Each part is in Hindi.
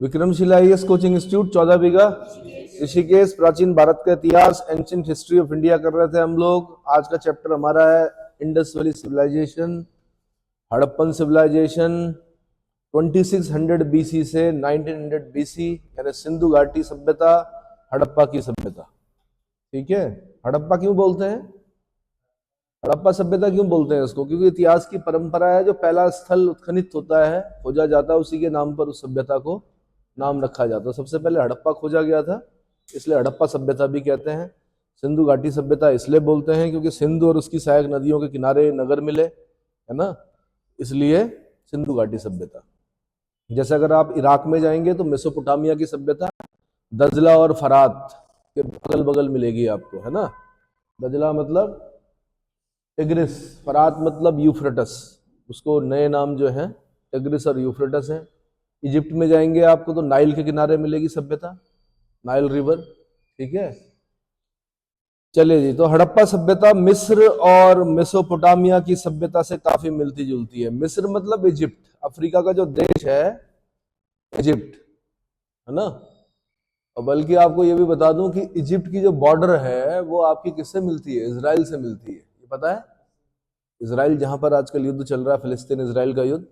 विक्रमशिला आईएएस कोचिंग इंस्टीट्यूट 14 बीघा ऋषिकेश। प्राचीन भारत का इतिहास, एंशिएंट हिस्ट्री ऑफ इंडिया कर रहे थे हम लोग। आज का चैप्टर हमारा है Indus valley civilisation, Harappan civilisation 2600 BC से 1900 बीसी, यानी सिंधु घाटी सभ्यता, हड़प्पा की सभ्यता। ठीक है, हड़प्पा क्यों बोलते हैं, हड़प्पा सभ्यता क्यों बोलते हैं इसको? क्योंकि इतिहास की परंपरा है, जो पहला स्थल उत्खनित होता है, खोजा जाता है, उसी के नाम पर उस सभ्यता को नाम रखा जाता है। सबसे पहले हड़प्पा खोजा गया था, इसलिए हड़प्पा सभ्यता भी कहते हैं। सिंधु घाटी सभ्यता इसलिए बोलते हैं क्योंकि सिंधु और उसकी सहायक नदियों के किनारे नगर मिले, है ना, इसलिए सिंधु घाटी सभ्यता। जैसे अगर आप इराक में जाएंगे तो मेसोपोटामिया की सभ्यता दजला और फरात के बगल बगल मिलेगी आपको, है ना। दजला मतलब टिग्रिस, फरात मतलब यूफ्रेटस, उसको नए नाम जो है टिग्रिस और यूफ्रेटस है। इजिप्ट में जाएंगे आपको तो नाइल के किनारे मिलेगी सभ्यता, नाइल रिवर। ठीक है, चलिए जी। तो हड़प्पा सभ्यता मिस्र और मेसोपोटामिया की सभ्यता से काफी मिलती जुलती है। मिस्र मतलब इजिप्ट, अफ्रीका का जो देश है इजिप्ट, है ना। और बल्कि आपको ये भी बता दूं कि इजिप्ट की जो बॉर्डर है वो आपकी किससे मिलती है? इजराइल से मिलती है। ये पता है? इजराइल जहां पर आजकल युद्ध चल रहा है, फिलिस्तीन इजराइल का युद्ध,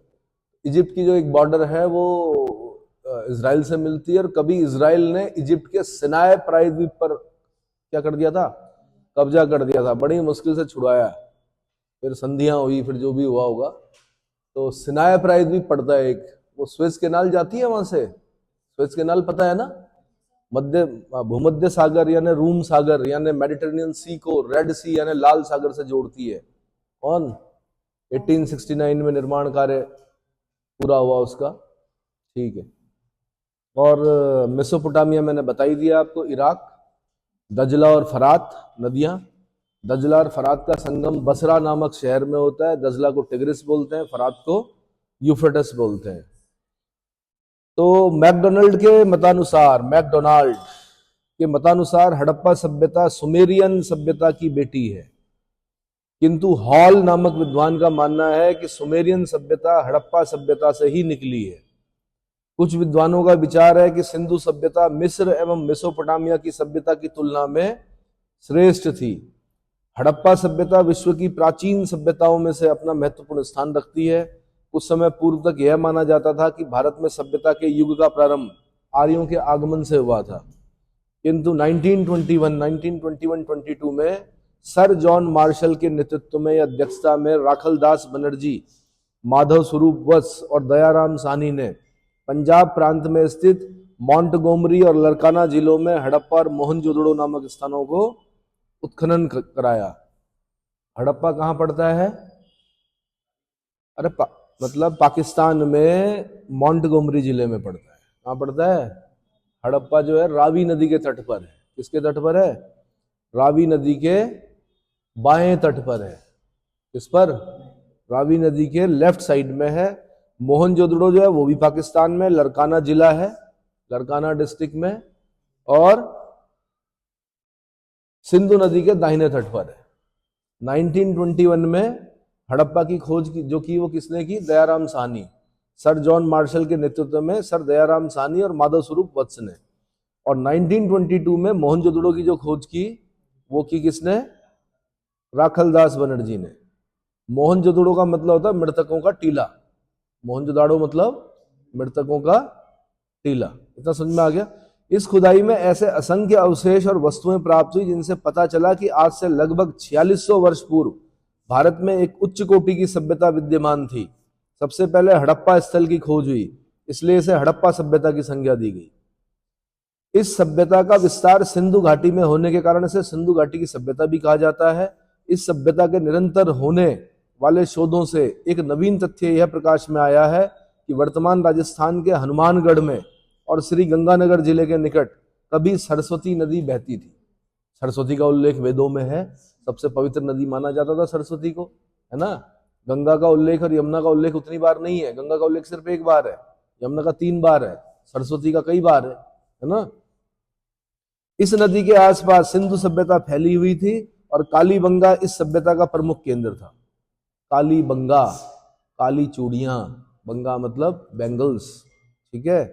इजिप्ट की जो एक बॉर्डर है वो इजराइल से मिलती है। और कभी इजराइल ने इजिप्ट के सिनाई प्रायद्वीप पर क्या कर दिया था? कब्जा कर दिया था, बड़ी मुश्किल से छुड़ाया, फिर संधियां हुई, फिर जो भी हुआ होगा। तो सिनाई प्रायद्वीप पड़ता है एक, वो स्वेज कैनाल जाती है वहां से, स्वेज कैनाल पता है ना, मध्य भूमध्य सागर यानी रूम सागर यानी मेडिटेरेनियन सी को रेड सी यानी लाल सागर से जोड़ती है। कौन? 1869 में निर्माण कार्य पूरा हुआ उसका। ठीक है। और मेसोपोटामिया मैंने बताई दिया आपको, इराक, दजला और फरात नदियां। दजला और फरात का संगम बसरा नामक शहर में होता है। दजला को टिग्रिस बोलते हैं, फरात को यूफ्रेटस बोलते हैं। तो मैकडोनाल्ड के मतानुसार हड़प्पा सभ्यता सुमेरियन सभ्यता की बेटी है, किंतु हॉल नामक विद्वान का मानना है कि सुमेरियन सभ्यता हड़प्पा सभ्यता से ही निकली है। कुछ विद्वानों का विचार है कि सिंधु सभ्यता मिस्र एवं मेसोपोटामिया की सभ्यता की तुलना में श्रेष्ठ थी। हड़प्पा सभ्यता विश्व की प्राचीन सभ्यताओं में से अपना महत्वपूर्ण स्थान रखती है। कुछ समय पूर्व तक यह माना जाता था कि भारत में सभ्यता के युग का प्रारंभ आर्यों के आगमन से हुआ था, किंतु 1921-22 में सर जॉन मार्शल के नेतृत्व में या अध्यक्षता में राखलदास बनर्जी, माधव स्वरूप वत्स और दयाराम साहनी ने पंजाब प्रांत में स्थित मॉन्टगोमरी और लरकाना जिलों में हड़प्पा और मोहनजोदड़ो नामक स्थानों को उत्खनन कराया। हड़प्पा कहाँ पड़ता है? अरे मतलब पाकिस्तान में मॉन्टगोमरी जिले में पड़ता है। कहाँ पड़ता है? हड़प्पा जो है रावी नदी के तट पर है। किसके तट पर है? रावी नदी के बाएं तट पर है। किस पर? रावी नदी के लेफ्ट साइड में है। मोहनजोदड़ो जो है वो भी पाकिस्तान में लरकाना जिला है, लरकाना डिस्ट्रिक्ट में, और सिंधु नदी के दाहिने तट पर है। 1921 में हड़प्पा की खोज जो की वो किसने की? Dayaram Sahni, sir John Marshall के नेतृत्व में सर दयाराम साहनी और माधव स्वरूप वत्स ने। और 1922 में मोहनजोदड़ो की जो खोज की वो की किसने? राखलदास बनर्जी ने। मोहनजोदड़ो का मतलब होता है मृतकों का टीला। मोहनजोदड़ो मतलब मृतकों का टीला। इतना समझ में आ गया? इस खुदाई में ऐसे असंख्य अवशेष और वस्तुएं प्राप्त हुई जिनसे पता चला कि आज से लगभग 4600 वर्ष पूर्व भारत में एक उच्च कोटि की सभ्यता विद्यमान थी। सबसे पहले हड़प्पा स्थल की खोज हुई, इसलिए इसे हड़प्पा सभ्यता की संज्ञा दी गई। इस सभ्यता का विस्तार सिंधु घाटी में होने के कारण इसे सिंधु घाटी की सभ्यता भी कहा जाता है। इस सभ्यता के निरंतर होने वाले शोधों से एक नवीन तथ्य यह प्रकाश में आया है कि वर्तमान राजस्थान के हनुमानगढ़ में और श्री गंगानगर जिले के निकट कभी सरस्वती नदी बहती थी। सरस्वती का उल्लेख वेदों में है, सबसे पवित्र नदी माना जाता था सरस्वती को, है ना। गंगा का उल्लेख और यमुना का उल्लेख उतनी बार नहीं है। गंगा का उल्लेख सिर्फ एक बार है, यमुना का 3 बार है, सरस्वती का कई बार है ना। इस नदी के आसपास सिंधु सभ्यता फैली हुई थी और कालीबंगा इस सभ्यता का प्रमुख केंद्र था। कालीबंगा, काली चूड़ियां, बंगा मतलब बैंगल्स, ठीक है।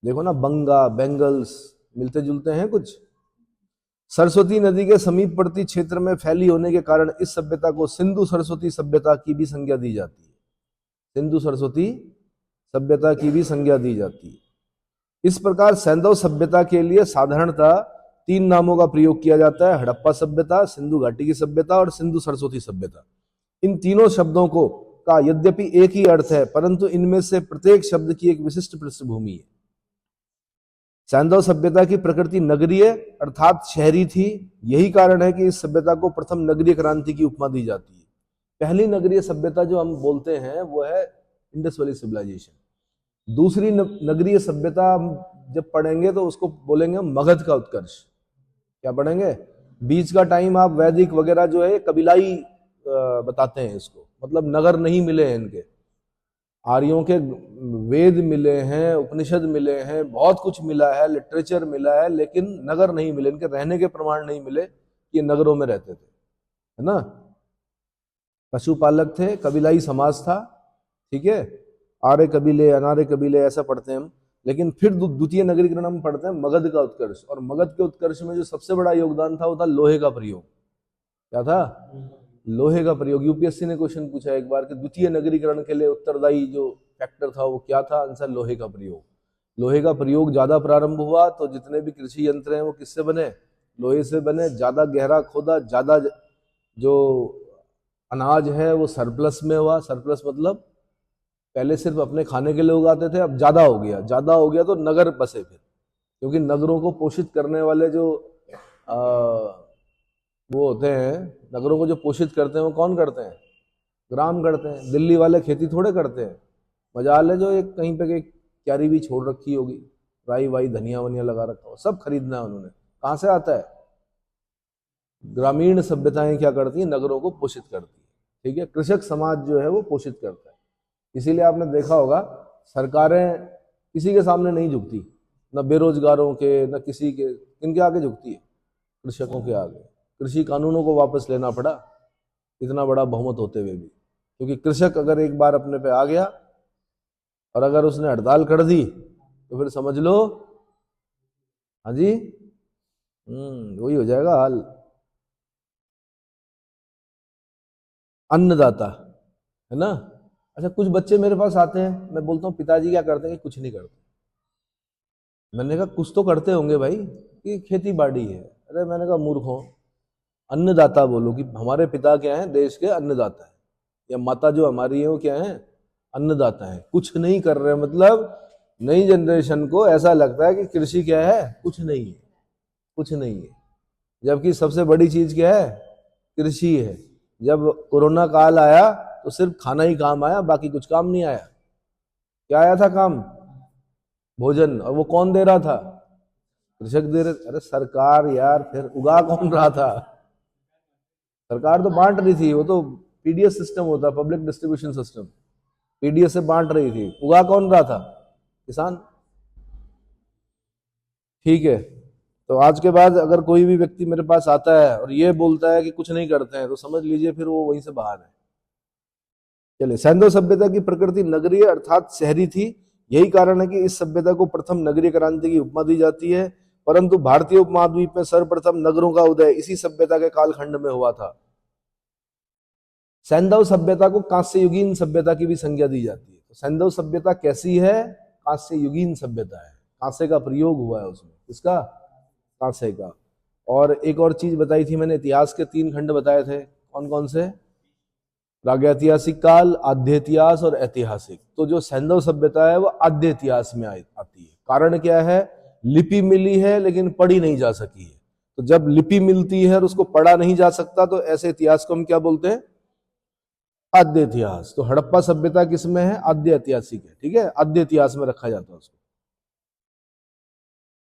देखो ना, बंगा, बेंगल्स मिलते जुलते हैं कुछ। सरस्वती नदी के समीप पड़ती क्षेत्र में फैली होने के कारण इस सभ्यता को सिंधु सरस्वती सभ्यता की भी संज्ञा दी जाती है। सिंधु सरस्वती सभ्यता की भी संज्ञा दी जाती है। इस प्रकार सैंधव सभ्यता के लिए साधारणतः 3 नामों का प्रयोग किया जाता है: हड़प्पा सभ्यता, सिंधु घाटी की सभ्यता और सिंधु सरस्वती सभ्यता। इन तीनों शब्दों को का यद्यपि एक ही अर्थ है, परंतु इनमें से प्रत्येक शब्द की एक विशिष्ट पृष्ठभूमि है। सैंधव सभ्यता की प्रकृति नगरीय अर्थात शहरी थी। यही कारण है कि इस सभ्यता को प्रथम नगरीय क्रांति की उपमा दी जाती है। पहली नगरीय सभ्यता जो हम बोलते हैं वो है इंडस वैली सिविलाइजेशन। दूसरी नगरीय सभ्यता हम जब पढ़ेंगे तो उसको बोलेंगे मगध का उत्कर्ष। क्या पढ़ेंगे? बीच का टाइम आप वैदिक वगैरह जो है कबीलाई बताते हैं इसको, मतलब नगर नहीं मिले हैं इनके। आर्यों के वेद मिले हैं, उपनिषद मिले हैं, बहुत कुछ मिला है, लिटरेचर मिला है, लेकिन नगर नहीं मिले, इनके रहने के प्रमाण नहीं मिले कि ये नगरों में रहते थे, है ना। पशुपालक थे, कबीलाई समाज था, ठीक है। आर्य कबीले, अनार्य कबीले ऐसा पढ़ते हैं हम। लेकिन फिर द्वितीय नगरीकरण हम पढ़ते हैं मगध का उत्कर्ष। और मगध के उत्कर्ष में जो सबसे बड़ा योगदान था वो था लोहे का प्रयोग। क्या था? लोहे का प्रयोग। यूपीएससी ने क्वेश्चन पूछा एक बार कि द्वितीय नगरीकरण के लिए उत्तरदायी जो फैक्टर था वो क्या था? आंसर लोहे का प्रयोग। लोहे का प्रयोग ज्यादा प्रारंभ हुआ तो जितने भी कृषि यंत्र हैं वो किससे बने? लोहे से बने। ज्यादा गहरा खोदा, ज्यादा जो अनाज है वो सरप्लस में हुआ। सरप्लस मतलब पहले सिर्फ अपने खाने के लिए उगाते थे, अब ज्यादा हो गया। ज्यादा हो गया तो नगर बसे फिर, क्योंकि नगरों को पोषित करने वाले जो वो होते हैं, नगरों को जो पोषित करते हैं वो कौन करते हैं? ग्राम करते हैं। दिल्ली वाले खेती थोड़े करते हैं। मजाल है जो एक कहीं पे एक क्यारी भी छोड़ रखी होगी, राई वाई धनिया वनिया लगा रखा हो, सब खरीदना है उन्होंने। कहाँ से आता है? ग्रामीण सभ्यताएं क्या करती हैं? नगरों को पोषित करती है, ठीक है। कृषक समाज जो है वो पोषित करता है। इसीलिए आपने देखा होगा सरकारें किसी के सामने नहीं झुकती, न बेरोजगारों के, न किसी के। इनके आगे झुकती है? कृषकों के आगे। कृषि कानूनों को वापस लेना पड़ा, इतना बड़ा बहुमत होते हुए भी, क्योंकि कृषक अगर एक बार अपने पे आ गया और अगर उसने हड़ताल कर दी तो फिर समझ लो, हाँ जी, वही हो जाएगा हाल। अन्नदाता, है ना। अच्छा, कुछ बच्चे मेरे पास आते हैं, मैं बोलता हूँ पिताजी क्या करते हैं? कि कुछ नहीं करते। मैंने कहा कुछ तो करते होंगे भाई, कि खेती बाड़ी है। अरे मैंने कहा मूर्खों, अन्नदाता बोलो कि हमारे पिता क्या है? देश के अन्नदाता है। या माता जो हमारी है वो क्या है? अन्नदाता है। कुछ नहीं कर रहे, मतलब नई जनरेशन को ऐसा लगता है कि कृषि क्या है? कुछ नहीं है, कुछ नहीं है। जबकि सबसे बड़ी चीज क्या है? कृषि है। जब कोरोना काल आया तो सिर्फ खाना ही काम आया, बाकी कुछ काम नहीं आया। क्या आया था काम? भोजन। और वो कौन दे रहा था? कृषक दे रहे। अरे सरकार यार, फिर उगा कौन रहा था? सरकार तो बांट रही थी। वो तो पीडीएस सिस्टम होता, पब्लिक डिस्ट्रीब्यूशन सिस्टम, पीडीएस से बांट रही थी। उगा कौन रहा था? किसान। ठीक है। तो आज के बाद अगर कोई भी व्यक्ति मेरे पास आता है और ये बोलता है कि कुछ नहीं करते हैं, तो समझ लीजिए फिर वो वहीं से बाहर है। चलिए, सैंधव सभ्यता की प्रकृति नगरीय अर्थात शहरी थी। यही कारण है कि इस सभ्यता को प्रथम नगरीय क्रांति की उपमा दी जाती है। परंतु भारतीय उपमहाद्वीप में सर्वप्रथम नगरों का उदय इसी सभ्यता के कालखंड में हुआ था। सैंधव सभ्यता को कांस्य युगीन सभ्यता की भी संज्ञा दी जाती है। तो सैंधव सभ्यता कैसी है? कांस्य युगीन सभ्यता है। कांस्य का प्रयोग हुआ है उसमें। इसका? कांस्य का। और एक और चीज बताई थी मैंने, इतिहास के 3 खंड बताए थे। कौन कौन से? प्रागैतिहासिक काल, आद्य इतिहास और ऐतिहासिक। तो जो सैंधव सभ्यता है वो आद्य इतिहास में आती है। कारण क्या है? लिपि मिली है लेकिन पढ़ी नहीं जा सकी है। तो जब लिपि मिलती है और उसको पढ़ा नहीं जा सकता तो ऐसे इतिहास को हम क्या बोलते हैं? आद्य इतिहास। तो हड़प्पा सभ्यता किसमें है? आद्य ऐतिहासिक है, ठीक है। आद्य इतिहास में रखा जाता है उसको।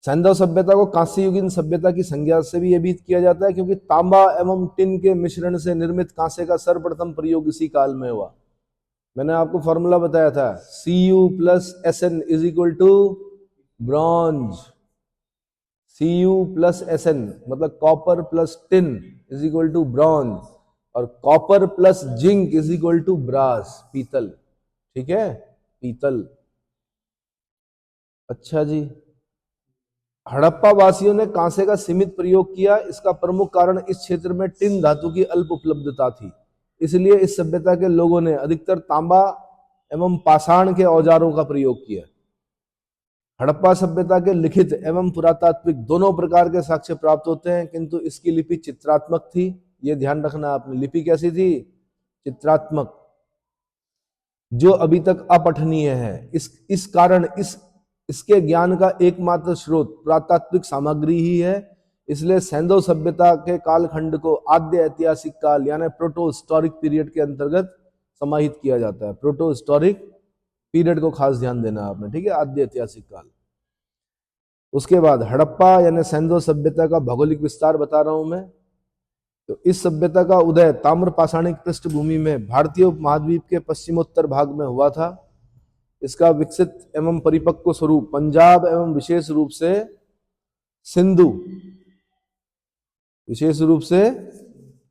सैंधव सभ्यता को कांस्य युगीन सभ्यता की संज्ञा से भी यह भी किया जाता है क्योंकि तांबा एवं टिन के मिश्रण से निर्मित कांसे का सर्वप्रथम प्रयोग इसी काल में हुआ। मैंने आपको फॉर्मूला बताया था, Cu plus Sn is equal to bronze. Cu plus Sn मतलब copper plus tin is equal to bronze, और copper plus zinc is equal to brass, पीतल, ठीक है, पीतल। अच्छा जी। हड़प्पा वासियों ने कांसे का सीमित प्रयोग किया। इसका प्रमुख कारण इस क्षेत्र में टिन धातु की अल्प उपलब्धता थी, इसलिए इस सभ्यता के लोगों ने अधिकतर तांबा एवं पाषाण के औजारों का प्रयोग किया। हड़प्पा सभ्यता के लिखित एवं पुरातात्विक दोनों प्रकार के साक्ष्य प्राप्त होते हैं, किंतु इसकी लिपि चित्रात्मक थी। ये ध्यान रखना आपने, लिपि कैसी थी? चित्रात्मक, जो अभी तक अपठनीय है। इस कारण इसके ज्ञान का एकमात्र स्रोत पुरातात्विक सामग्री ही है। इसलिए सैंधव सभ्यता के कालखंड को आद्य ऐतिहासिक काल यानी प्रोटो हिस्टोरिक पीरियड के अंतर्गत समाहित किया जाता है। प्रोटो हिस्टोरिक पीरियड को खास ध्यान देना आपने, ठीक है, आद्य ऐतिहासिक काल। उसके बाद हड़प्पा यानी सैंधव सभ्यता का भौगोलिक विस्तार बता रहा हूं मैं। तो इस सभ्यता का उदय ताम्र पाषाणिक पृष्ठभूमि में भारतीय उपमहाद्वीप के पश्चिमोत्तर भाग में हुआ था। इसका विकसित एवं परिपक्व स्वरूप पंजाब एवं विशेष रूप से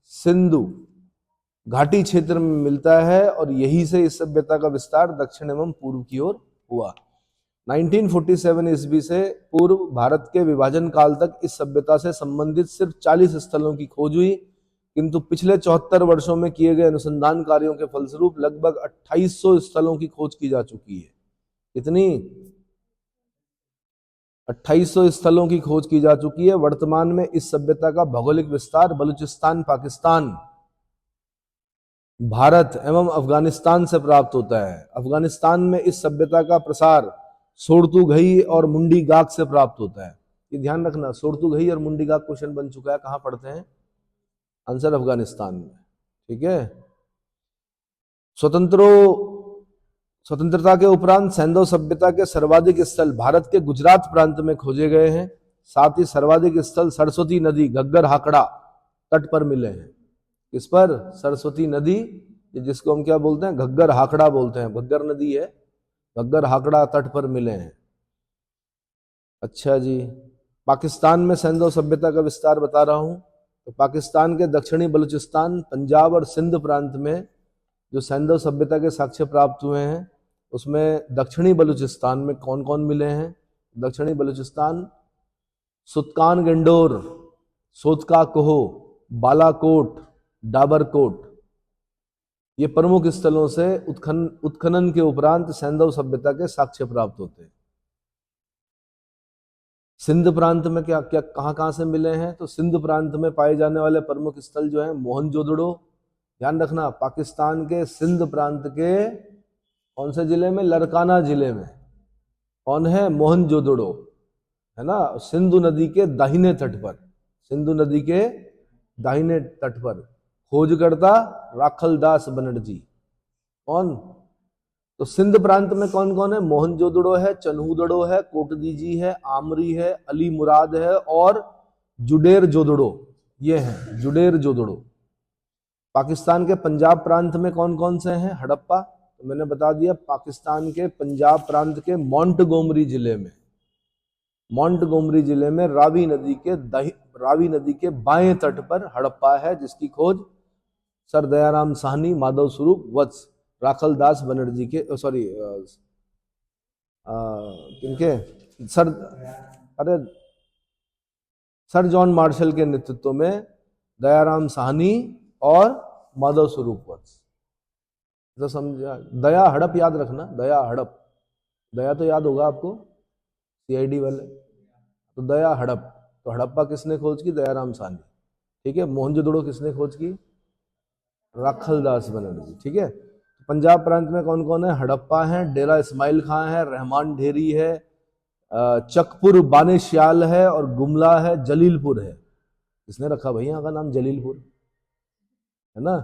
सिंधु घाटी क्षेत्र में मिलता है, और यही से इस सभ्यता का विस्तार दक्षिण एवं पूर्व की ओर हुआ। 1947 ईस्वी से पूर्व भारत के विभाजन काल तक इस सभ्यता से संबंधित सिर्फ 40 स्थलों की खोज हुई, किंतु पिछले 74 वर्षों में किए गए अनुसंधान कार्यों के फलस्वरूप लगभग 2800 स्थलों की खोज की जा चुकी है। कितनी? 2800 स्थलों की खोज की जा चुकी है। वर्तमान में इस सभ्यता का भौगोलिक विस्तार बलूचिस्तान, पाकिस्तान, भारत एवं अफगानिस्तान से प्राप्त होता है। अफगानिस्तान में इस सभ्यता का प्रसार सोरतुघई और मुंडी गाक से प्राप्त होता है। ये ध्यान रखना, सोरतुघई और मुंडी गाक क्वेश्चन बन चुका है। कहां पढ़ते हैं? आंसर अफगानिस्तान में, ठीक है। स्वतंत्रता के उपरांत सैंधव सभ्यता के सर्वाधिक स्थल भारत के गुजरात प्रांत में खोजे गए हैं। साथ ही सर्वाधिक स्थल सरस्वती नदी घग्गर हाकड़ा तट पर मिले हैं। किस पर? सरस्वती नदी, जिसको हम क्या बोलते हैं? घग्गर हाकड़ा बोलते हैं। घग्गर नदी है, घग्गर हाकड़ा तट पर मिले हैं। अच्छा जी। पाकिस्तान में सैंधव सभ्यता का विस्तार बता रहा हूं। तो पाकिस्तान के दक्षिणी बलूचिस्तान, पंजाब और सिंध प्रांत में जो सैंधव सभ्यता के साक्ष्य प्राप्त हुए हैं, उसमें दक्षिणी बलूचिस्तान में कौन कौन मिले हैं? दक्षिणी बलूचिस्तान सुतकान गेंडोर, सोतका कोहो, बालाकोट, डाबरकोट, ये प्रमुख स्थलों से उत्खनन के उपरांत सैंधव सभ्यता के साक्ष्य प्राप्त होते हैं। सिंध प्रांत में क्या क्या कहां से मिले हैं? तो सिंध प्रांत में पाए जाने वाले प्रमुख स्थल जो है मोहनजोदड़ो। ध्यान रखना, पाकिस्तान के सिंध प्रांत के कौन से जिले में? लरकाना जिले में कौन है? मोहनजोदड़ो, है ना, सिंधु नदी के दाहिने तट पर। सिंधु नदी के दाहिने तट पर। खोजकर्ता राखलदास बनर्जी। कौन? तो सिंध प्रांत में कौन कौन है? मोहनजोदड़ो है, चन्हूदड़ो है, कोटदीजी है, आमरी है, अली मुराद है और जुडेर जोदड़ो। ये हैं जुडेर जोदड़ो। पाकिस्तान के पंजाब प्रांत में कौन कौन से हैं? हड़प्पा, तो मैंने बता दिया। पाकिस्तान के पंजाब प्रांत के मोंटगोमरी जिले में रावी नदी के बाएं तट पर हड़प्पा है, जिसकी खोज सर दयाराम साहनी, माधव स्वरूप वत्स, राखलदास बनर्जी के किनके सर जॉन मार्शल के नेतृत्व में दयाराम साहनी और माधव स्वरूप वत्स। तो समझा? दया हड़प याद रखना, दया हड़प, दया तो याद होगा आपको, सीआईडी वाले। तो दया हड़प, तो हड़प्पा किसने खोज की? दयाराम साहनी, ठीक है। मोहनजोदड़ो किसने खोज की? राखलदास बनर्जी, ठीक है। पंजाब प्रांत में कौन कौन है? हड़प्पा है, डेरा इस्माइल खां है, रहमान ढेरी है, चकपुर बानेश्याल है और गुमला है, जलीलपुर है। किसने रखा भैया यहाँ का नाम जलीलपुर, है ना?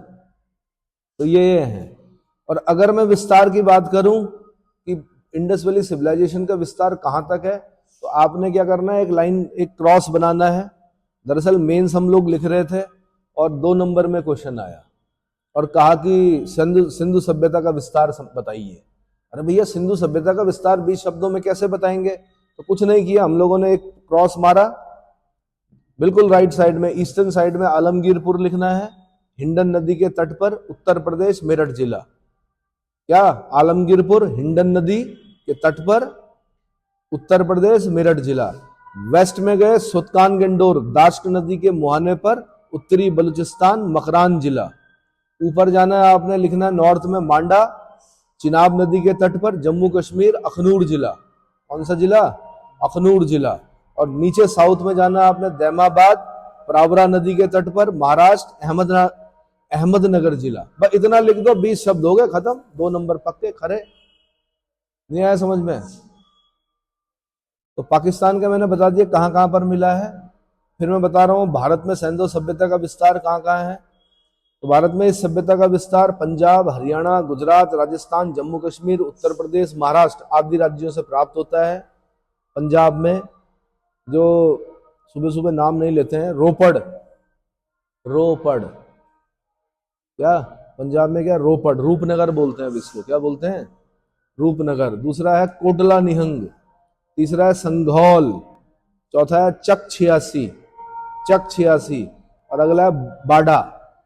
तो ये हैं। और अगर मैं विस्तार की बात करूं कि इंडस वैली सिविलाइजेशन का विस्तार कहां तक है, तो आपने क्या करना है? एक लाइन, एक क्रॉस बनाना है। दरअसल मेंस हम लोग लिख रहे थे और 2 नंबर में क्वेश्चन आया और कहा कि सिंधु सभ्यता का विस्तार बताइए। अरे भैया, सिंधु सभ्यता का विस्तार 20 शब्दों में कैसे बताएंगे? तो कुछ नहीं किया, हम लोगों ने एक क्रॉस मारा। बिल्कुल राइट साइड में, ईस्टर्न साइड में आलमगीरपुर लिखना है, हिंडन नदी के तट पर, उत्तर प्रदेश, मेरठ जिला। क्या? आलमगीरपुर हिंडन नदी के तट पर, उत्तर प्रदेश मेरठ जिला। वेस्ट में गए सुल्तान गंडोर दाश्त नदी के मुहाने पर, उत्तरी बलूचिस्तान मकरान जिला। ऊपर जाना है आपने, लिखना है नॉर्थ में मांडा चिनाब नदी के तट पर, जम्मू कश्मीर अखनूर जिला। कौन सा जिला? अखनूर जिला। और नीचे साउथ में जाना आपने, दैमाबाद प्रावरा नदी के तट पर, महाराष्ट्र अहमदनगर जिला। बस इतना लिख दो, 20 शब्द हो गए, खत्म। 2 नंबर पक्के खरे। नहीं आया समझ में? तो पाकिस्तान का मैंने बता दिया कहां कहां पर मिला है। फिर मैं बता रहा हूं भारत में सैंधव सभ्यता का विस्तार कहां कहां है। तो भारत में इस सभ्यता का विस्तार पंजाब, हरियाणा, गुजरात, राजस्थान, जम्मू कश्मीर, उत्तर प्रदेश, महाराष्ट्र आदि राज्यों से प्राप्त होता है। पंजाब में जो सुबह सुबह नाम नहीं लेते हैं, रोपड़, रोपड़ क्या पंजाब में क्या? रोपड़, रूपनगर बोलते हैं अब इसको। क्या बोलते हैं? रूपनगर। दूसरा है कोटला निहंग, तीसरा है संघौल, चौथा है चक 86, चक 86, और अगला है बाडा।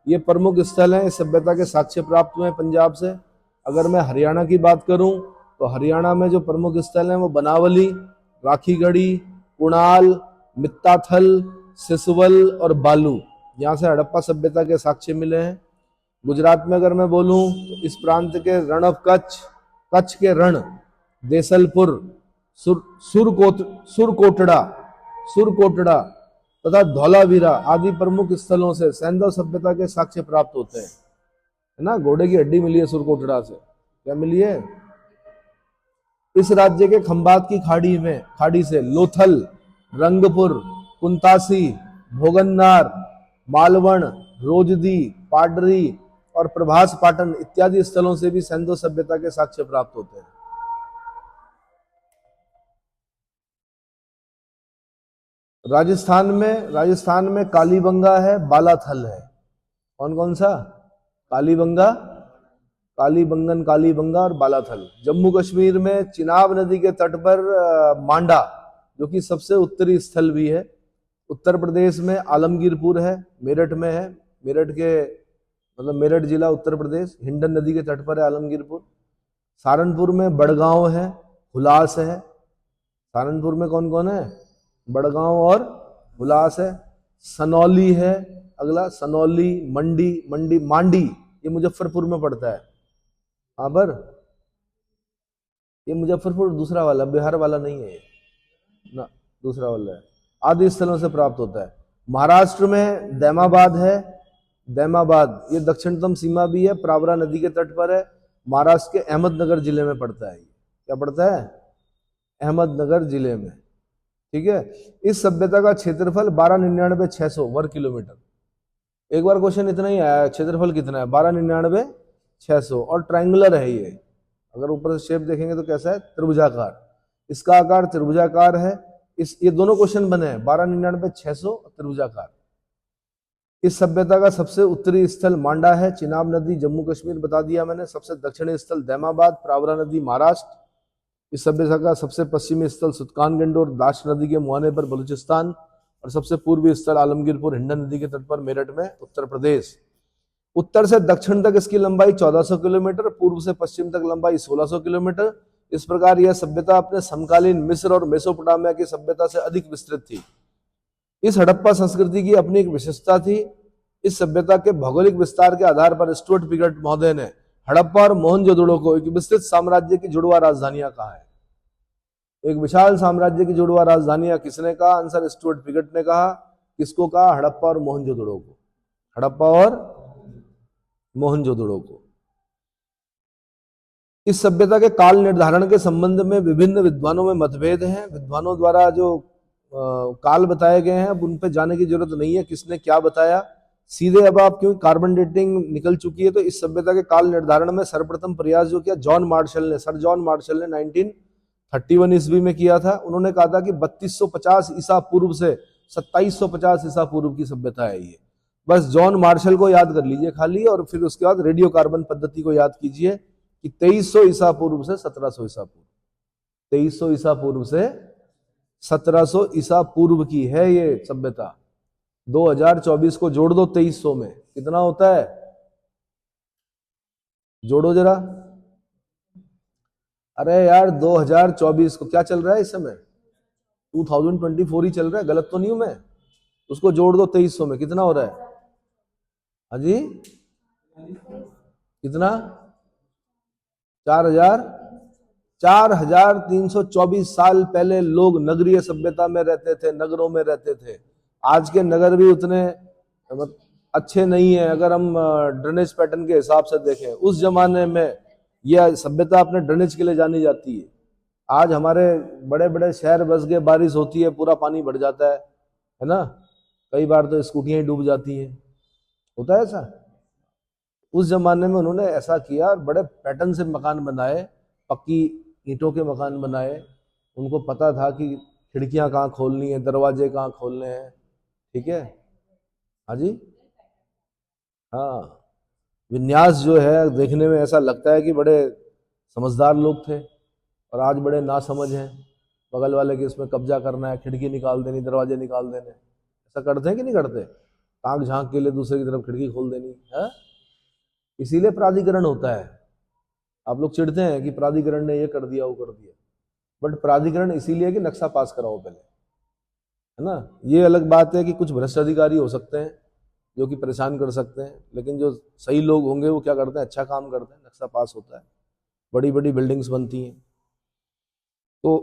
ये प्रमुख स्थल हैं इस सभ्यता के साक्ष्य प्राप्त हुए हैं पंजाब से। अगर मैं हरियाणा की बात करूं तो हरियाणा में जो प्रमुख स्थल हैं वो बनावली, राखीगढ़ी, कुणाल, मित्ताथल, सिसवल और बालू। यहाँ से हड़प्पा सभ्यता के साक्ष्य मिले हैं। गुजरात में अगर मैं बोलूं तो इस प्रांत के रण ऑफ कच्छ, कच्छ के रण, देसलपुर, सुरकोटड़ा तथा धौलावीरा आदि प्रमुख स्थलों से सैंधव सभ्यता के साक्ष्य प्राप्त होते हैं। है ना, घोड़े की हड्डी मिली है सुरकोटड़ा से। क्या मिली है? इस राज्य के खंबात की खाड़ी से लोथल, रंगपुर, कुंतासी, भोगन्नार, मालवण, रोजदी, पाडरी और प्रभास पाटन इत्यादि स्थलों से भी सैंधव सभ्यता के साक्ष्य प्राप्त होते हैं। राजस्थान में कालीबंगा है, बालाथल है। कौन कौन सा? कालीबंगा, कालीबंगन, कालीबंगा और बालाथल। जम्मू कश्मीर में चिनाब नदी के तट पर मांडा, जो कि सबसे उत्तरी स्थल भी है। उत्तर प्रदेश में आलमगीरपुर है, मेरठ में है, मेरठ के मतलब मेरठ जिला उत्तर प्रदेश, हिंडन नदी के तट पर है आलमगीरपुर। सहारनपुर में बड़गांव है, हुलास है। सहारनपुर में कौन कौन है? बड़गांव और हुलास है। सनौली है अगला, सनौली, मांडी, ये मुजफ्फरपुर में पड़ता है। हाँ पर ये मुजफ्फरपुर दूसरा वाला, बिहार वाला नहीं है ये ना, दूसरा वाला है। आदि स्थलों से प्राप्त होता है। महाराष्ट्र में दैमाबाद है, दैमाबाद ये दक्षिणतम सीमा भी है, प्रावरा नदी के तट पर है। महाराष्ट्र के अहमदनगर जिले में पड़ता है। क्या पड़ता है? अहमदनगर जिले में। ठीक है। इस सभ्यता का क्षेत्रफल 12,99,600 वर्ग किलोमीटर। एक बार क्वेश्चन इतना ही आया, क्षेत्रफल कितना है? 12,99,600 और ट्रायंगुलर है ये। अगर ऊपर से शेप देखेंगे तो कैसा है? त्रिभुजाकार। इसका आकार त्रिभुजाकार है। ये दोनों क्वेश्चन बने हैं, 12,99,600 और त्रिभुजाकार। इस सभ्यता का सबसे उत्तरी स्थल मांडा है, चिनाब नदी जम्मू कश्मीर बता दिया मैंने। सबसे दक्षिणी स्थल दैमाबाद, प्रावरा नदी महाराष्ट्र। इस सभ्यता का सबसे पश्चिमी स्थल सुल्तान गंडोर दाश्त नदी के मुहाने पर बलूचिस्तान, और सबसे पूर्वी स्थल आलमगीरपुर हिंडन नदी के तट पर मेरठ में उत्तर प्रदेश। उत्तर से दक्षिण तक इसकी लंबाई 1400 किलोमीटर, पूर्व से पश्चिम तक लंबाई 1600 किलोमीटर। इस प्रकार यह सभ्यता अपने समकालीन मिस्र और मेसोपोटामिया की सभ्यता से अधिक विस्तृत थी। इस हड़प्पा संस्कृति की अपनी एक विशेषता थी। इस सभ्यता के भौगोलिक विस्तार के आधार पर स्टुअर्ट पिगट महोदय ने हड़प्पा और मोहनजोदड़ो को एक विस्तृत साम्राज्य की जुड़वा राजधानियां कहा है। एक विशाल साम्राज्य की जुड़वा राजधानियां किसने कहा? आंसर स्टुअर्ट पिगट ने कहा। किसको कहा? हड़प्पा और मोहनजोदड़ो को। हड़प्पा और मोहनजोदड़ो को। इस सभ्यता के काल निर्धारण के संबंध में विभिन्न विद्वानों में मतभेद हैं। विद्वानों द्वारा जो काल बताए गए हैं अब उन पे जाने की जरूरत नहीं है, किसने क्या बताया। सीधे अब आप, क्योंकि कार्बन डेटिंग निकल चुकी है, तो इस सभ्यता के काल निर्धारण में सर्वप्रथम प्रयास जो किया सर जॉन मार्शल ने 1931 ईस्वी में किया था। उन्होंने कहा था कि 3250 ईसा पूर्व से 2750 ईसा पूर्व की सभ्यता है ये। बस जॉन मार्शल को याद कर लीजिए खाली, और फिर उसके बाद रेडियो कार्बन पद्धति को याद कीजिए कि 2300 ईसा पूर्व से 1700 ईसा पूर्व, 2300 ईसा पूर्व से 1700 ईसा पूर्व की है ये सभ्यता। 2024 को जोड़ दो 2300 में, कितना होता है? जोड़ो जरा। अरे यार 2024 को क्या चल रहा है इस समय? 2024 ही चल रहा है, गलत तो नहीं हूं मैं? उसको जोड़ दो 2300 में, कितना हो रहा है? हाँ जी, कितना? 4000। 4324 साल पहले लोग नगरीय सभ्यता में रहते थे, नगरों में रहते थे। आज के नगर भी उतने अच्छे नहीं है अगर हम ड्रेनेज पैटर्न के हिसाब से देखें। उस जमाने में यह सभ्यता अपने ड्रेनेज के लिए जानी जाती है। आज हमारे बड़े बड़े शहर बस गए, बारिश होती है पूरा पानी भर जाता है ना? कई बार तो स्कूटियां ही डूब जाती हैं, होता है ऐसा। उस जमाने में उन्होंने ऐसा किया और बड़े पैटर्न से मकान बनाए, पक्की ईंटों के मकान बनाए। उनको पता था कि खिड़कियां कहाँ खोलनी है, दरवाजे कहाँ खोलने हैं, ठीक है? हाँ जी, हाँ। विन्यास जो है देखने में ऐसा लगता है कि बड़े समझदार लोग थे, और आज बड़े नासमझ हैं। बगल वाले के इसमें कब्जा करना है, खिड़की निकाल देनी, दरवाजे निकाल देने। ऐसा करते हैं कि नहीं करते? ताक झांक के लिए दूसरे की तरफ खिड़की खोल देनी है। इसीलिए प्राधिकरण होता है। आप लोग चिढ़ते हैं कि प्राधिकरण ने ये कर दिया, वो कर दिया, बट प्राधिकरण इसीलिए कि नक्शा पास कराओ पहले, है ना? ये अलग बात है कि कुछ भ्रष्ट अधिकारी हो सकते हैं जो कि परेशान कर सकते हैं, लेकिन जो सही लोग होंगे वो क्या करते हैं? अच्छा काम करते हैं, नक्शा पास होता है, बड़ी बड़ी बिल्डिंग्स बनती हैं। तो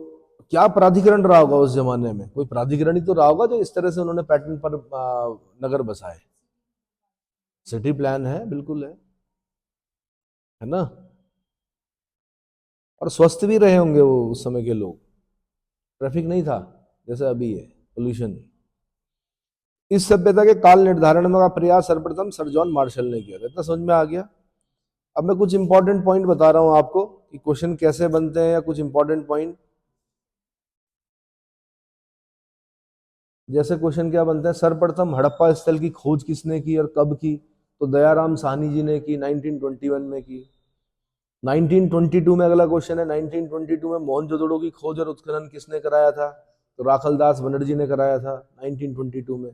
क्या प्राधिकरण रहा होगा उस जमाने में? कोई प्राधिकरण ही तो रहा होगा जो इस तरह से उन्होंने पैटर्न पर नगर बसाए। सिटी प्लान है, बिल्कुल है ना? और स्वस्थ भी रहे होंगे वो उस समय के लोग। ट्रैफिक नहीं था जैसे अभी है, पोल्यूशन। इस सभ्यता के काल निर्धारण में का प्रयास सर्वप्रथम सर जॉन मार्शल ने किया था। इतना समझ में आ गया? अब मैं कुछ इंपॉर्टेंट पॉइंट बता रहा हूं आपको कि क्वेश्चन कैसे बनते हैं, या कुछ इंपॉर्टेंट पॉइंट। जैसे क्वेश्चन क्या बनते हैं, सर्वप्रथम हड़प्पा स्थल की खोज किसने की और कब की? तो दयाराम साहनी जी ने की, 1921 में की। 1922 में अगला क्वेश्चन है, 1922 में मोहनजोदड़ो की खोज और उत्खनन किसने कराया था? तो राखलदास बनर्जी ने कराया था 1922 में।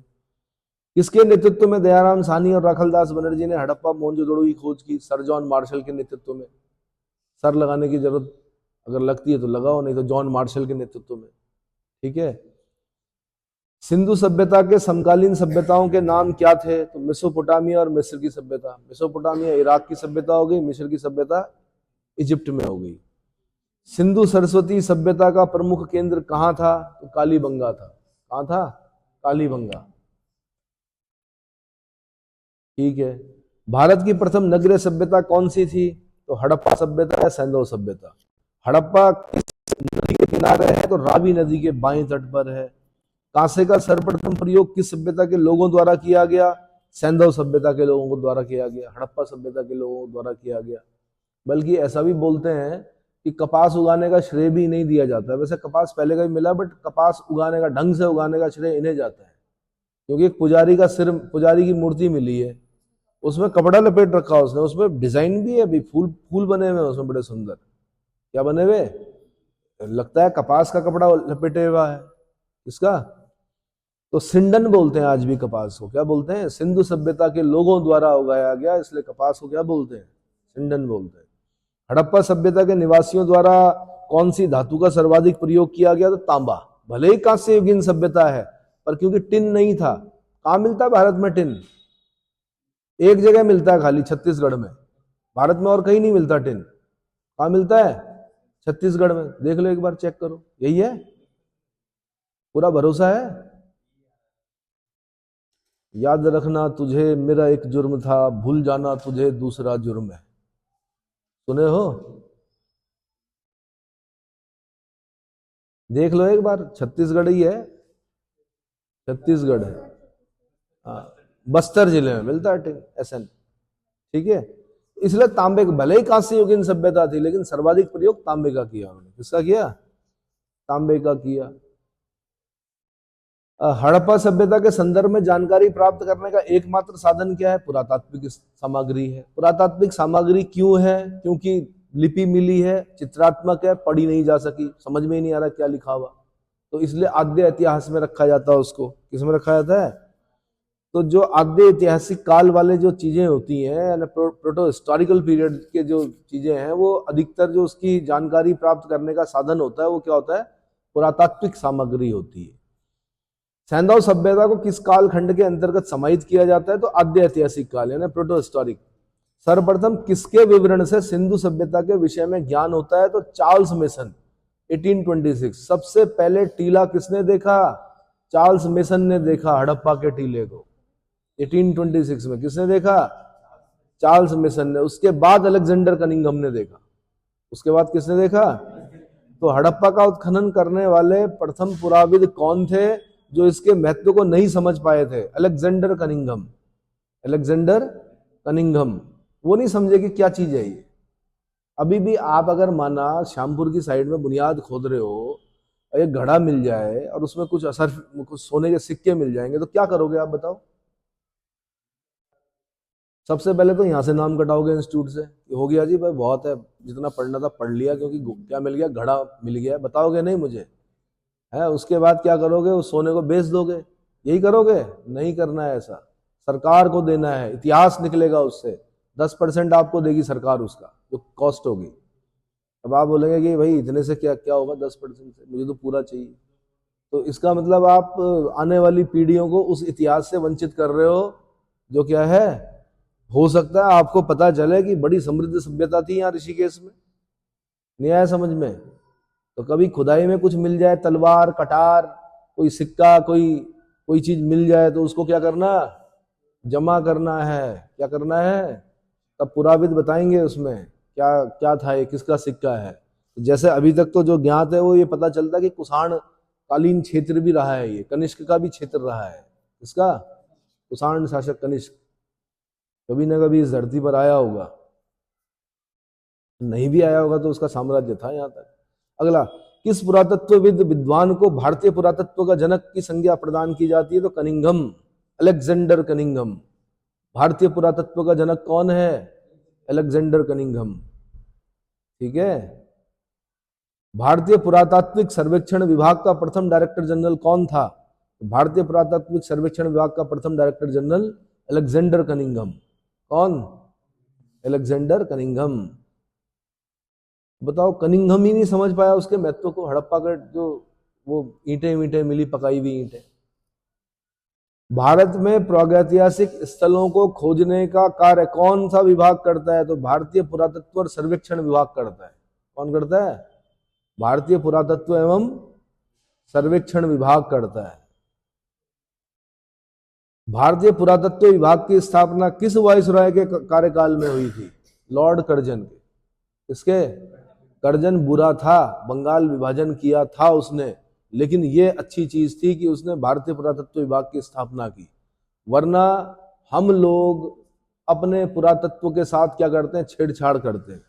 किसके नेतृत्व में दयाराम साहनी और राखलदास बनर्जी ने हड़प्पा मोहनजोदड़ो की खोज की? सर जॉन मार्शल के नेतृत्व में। सर लगाने की जरूरत अगर लगती है तो लगाओ, नहीं तो जॉन मार्शल के नेतृत्व में, ठीक है? सिंधु सभ्यता के समकालीन सभ्यताओं के नाम क्या थे? तो मेसोपोटामिया और मिस्र की सभ्यता। मेसोपोटामिया इराक की सभ्यता हो गई, मिस्र की सभ्यता इजिप्ट में हो गई। सिंधु सरस्वती सभ्यता का प्रमुख केंद्र कहां था? तो कालीबंगा था। कहां था? कालीबंगा, ठीक है। भारत की प्रथम नगरीय सभ्यता कौन सी थी? तो हड़प्पा सभ्यता या सैंधव सभ्यता। हड़प्पा किस नदी के किनारे है? तो रावी नदी के बाएं तट पर है। कांसे का सर्वप्रथम प्रयोग किस सभ्यता के लोगों द्वारा किया गया? सैंधव सभ्यता के लोगों को द्वारा किया गया, हड़प्पा सभ्यता के लोगों द्वारा किया गया। बल्कि ऐसा भी बोलते हैं कि कपास उगाने का श्रेय भी नहीं दिया जाता है। वैसे कपास पहले का ही मिला, बट कपास उगाने का, ढंग से उगाने का श्रेय इन्हें जाता है, क्योंकि एक पुजारी का सिर, पुजारी की मूर्ति मिली है, उसमें कपड़ा लपेट रखा उसने, उसमें डिजाइन भी है, अभी फूल फूल बने हुए हैं उसमें बड़े सुंदर। क्या बने हुए? लगता है कपास का कपड़ा लपेटे हुआ है। इसका तो सिंडन बोलते हैं आज भी कपास को। क्या बोलते हैं? सिंधु सभ्यता के लोगों द्वारा उगाया गया, इसलिए कपास को क्या बोलते हैं? सिंडन बोलते हैं। हड़प्पा सभ्यता के निवासियों द्वारा कौन सी धातु का सर्वाधिक प्रयोग किया गया? तो तांबा। भले ही कांस्य युगीन सभ्यता है, पर क्योंकि टिन नहीं था। कहां मिलता है भारत में टिन? एक जगह मिलता है खाली, छत्तीसगढ़ में। भारत में और कहीं नहीं मिलता टिन। कहां मिलता है? छत्तीसगढ़ में। देख लो एक बार, चेक करो, यही है। पूरा भरोसा है? याद रखना तुझे मेरा एक जुर्म था, भूल जाना तुझे दूसरा जुर्म है। सुने हो? देख लो एक बार, छत्तीसगढ़ ही है, छत्तीसगढ़ है। हाँ, बस्तर जिले में मिलता है टिन, एसएन, ठीक है। इसलिए तांबे, भले ही कांस्य युगीन सभ्यता थी, लेकिन सर्वाधिक प्रयोग तांबे का किया उन्होंने। किसका किया? तांबे का किया। हड़प्पा सभ्यता के संदर्भ में जानकारी प्राप्त करने का एकमात्र साधन क्या है? पुरातात्विक सामग्री है। पुरातात्विक सामग्री क्यों है? क्योंकि लिपि मिली है, चित्रात्मक है, पढ़ी नहीं जा सकी, समझ में ही नहीं आ रहा क्या लिखा हुआ, तो इसलिए आद्य इतिहास में रखा जाता है उसको। किस में रखा जाता है? तो जो आद्य ऐतिहासिक काल वाले जो चीजें होती हैं, प्रोटो हिस्टोरिकल पीरियड के जो चीजें हैं, वो अधिकतर जो उसकी जानकारी प्राप्त करने का साधन होता है वो क्या होता है? पुरातात्विक सामग्री होती है। सैंधव सभ्यता को किस कालखंड के अंतर्गत समाहित किया जाता है? तो आद्य ऐतिहासिक काल यानी प्रोटो हिस्टोरिक। सर्वप्रथम किसके विवरण से सिंधु सभ्यता के विषय में ज्ञान होता है? तो चार्ल्स मेसन 1826। सबसे पहले टीला किसने देखा? चार्ल्स मेसन ने देखा हड़प्पा के टीले को 1826 में। किसने देखा? चार्ल्स मेसन ने। उसके बाद अलेक्जेंडर कनिंघम ने देखा। उसके बाद किसने देखा? तो हड़प्पा का उत्खनन करने वाले प्रथम पुराविद कौन थे जो इसके महत्व को नहीं समझ पाए थे? Alexander Cunningham. अलेक्जेंडर कनिंघम वो नहीं समझे कि क्या चीज है ये। अभी भी आप अगर माना श्यामपुर की साइड में बुनियाद खोद रहे हो, एक घड़ा मिल जाए और उसमें कुछ सोने के सिक्के मिल जाएंगे तो क्या करोगे आप बताओ? सबसे पहले तो यहां से नाम कटाओगे इंस्टीट्यूट से, हो गया जी भाई बहुत है, जितना पढ़ना था पढ़ लिया, क्योंकि क्या मिल गया? घड़ा मिल गया। बताओगे नहीं मुझे? है उसके बाद क्या करोगे? उस सोने को बेच दोगे? यही करोगे? नहीं करना है ऐसा। सरकार को देना है, इतिहास निकलेगा उससे। 10% आपको देगी सरकार उसका जो कॉस्ट होगी। अब आप बोलेंगे कि भाई इतने से क्या क्या होगा 10% से, मुझे तो पूरा चाहिए। तो इसका मतलब आप आने वाली पीढ़ियों को उस इतिहास से वंचित कर रहे हो जो क्या है। हो सकता है आपको पता चले कि बड़ी समृद्ध सभ्यता थी यहाँ ऋषिकेश में, नहीं आया समझ में? तो कभी खुदाई में कुछ मिल जाए, तलवार, कटार, कोई सिक्का, कोई चीज मिल जाए तो उसको क्या करना? जमा करना है। क्या करना है? तब पुराविद बताएंगे उसमें क्या क्या था, ये किसका सिक्का है। जैसे अभी तक तो जो ज्ञात है वो ये पता चलता है कि कुषाण कालीन क्षेत्र भी रहा है, ये कनिष्क का भी क्षेत्र रहा है। इसका कुषाण शासक कनिष्क कभी ना कभी इस धरती पर आया होगा, नहीं भी आया होगा तो उसका साम्राज्य था यहाँ तक। अगला, किस पुरातत्वविद विद्वान को भारतीय पुरातत्व का जनक की संज्ञा प्रदान की जाती है? तो कनिंघम, अलेक्जेंडर कनिंघम। भारतीय पुरातत्व का जनक कौन है? Alexander Cunningham. ठीक है। भारतीय पुरातात्विक सर्वेक्षण विभाग का प्रथम डायरेक्टर जनरल कौन था? भारतीय पुरातात्विक सर्वेक्षण विभाग का प्रथम डायरेक्टर जनरल अलेक्जेंडर कनिंघम। कौन? Alexander Cunningham. बताओ, कनिंघम ही नहीं समझ पाया उसके महत्व को। हड़प्पा का जो वो ईंटें मिली, पकाई हुई ईंटें। भारत में प्रागैतिहासिक स्थलों को खोजने का कार्य कौन सा विभाग करता है? तो भारतीय पुरातत्व और सर्वेक्षण विभाग करता है। कौन करता है? भारतीय पुरातत्व एवं सर्वेक्षण विभाग करता है। भारतीय पुरातत्व विभाग की स्थापना किस वायसराय के कार्यकाल में हुई थी? लॉर्ड कर्जन के। किसके? कर्जन बुरा था, बंगाल विभाजन किया था उसने, लेकिन ये अच्छी चीज थी कि उसने भारतीय पुरातत्व विभाग की स्थापना की। वरना हम लोग अपने पुरातत्व के साथ क्या करते हैं? छेड़छाड़ करते हैं।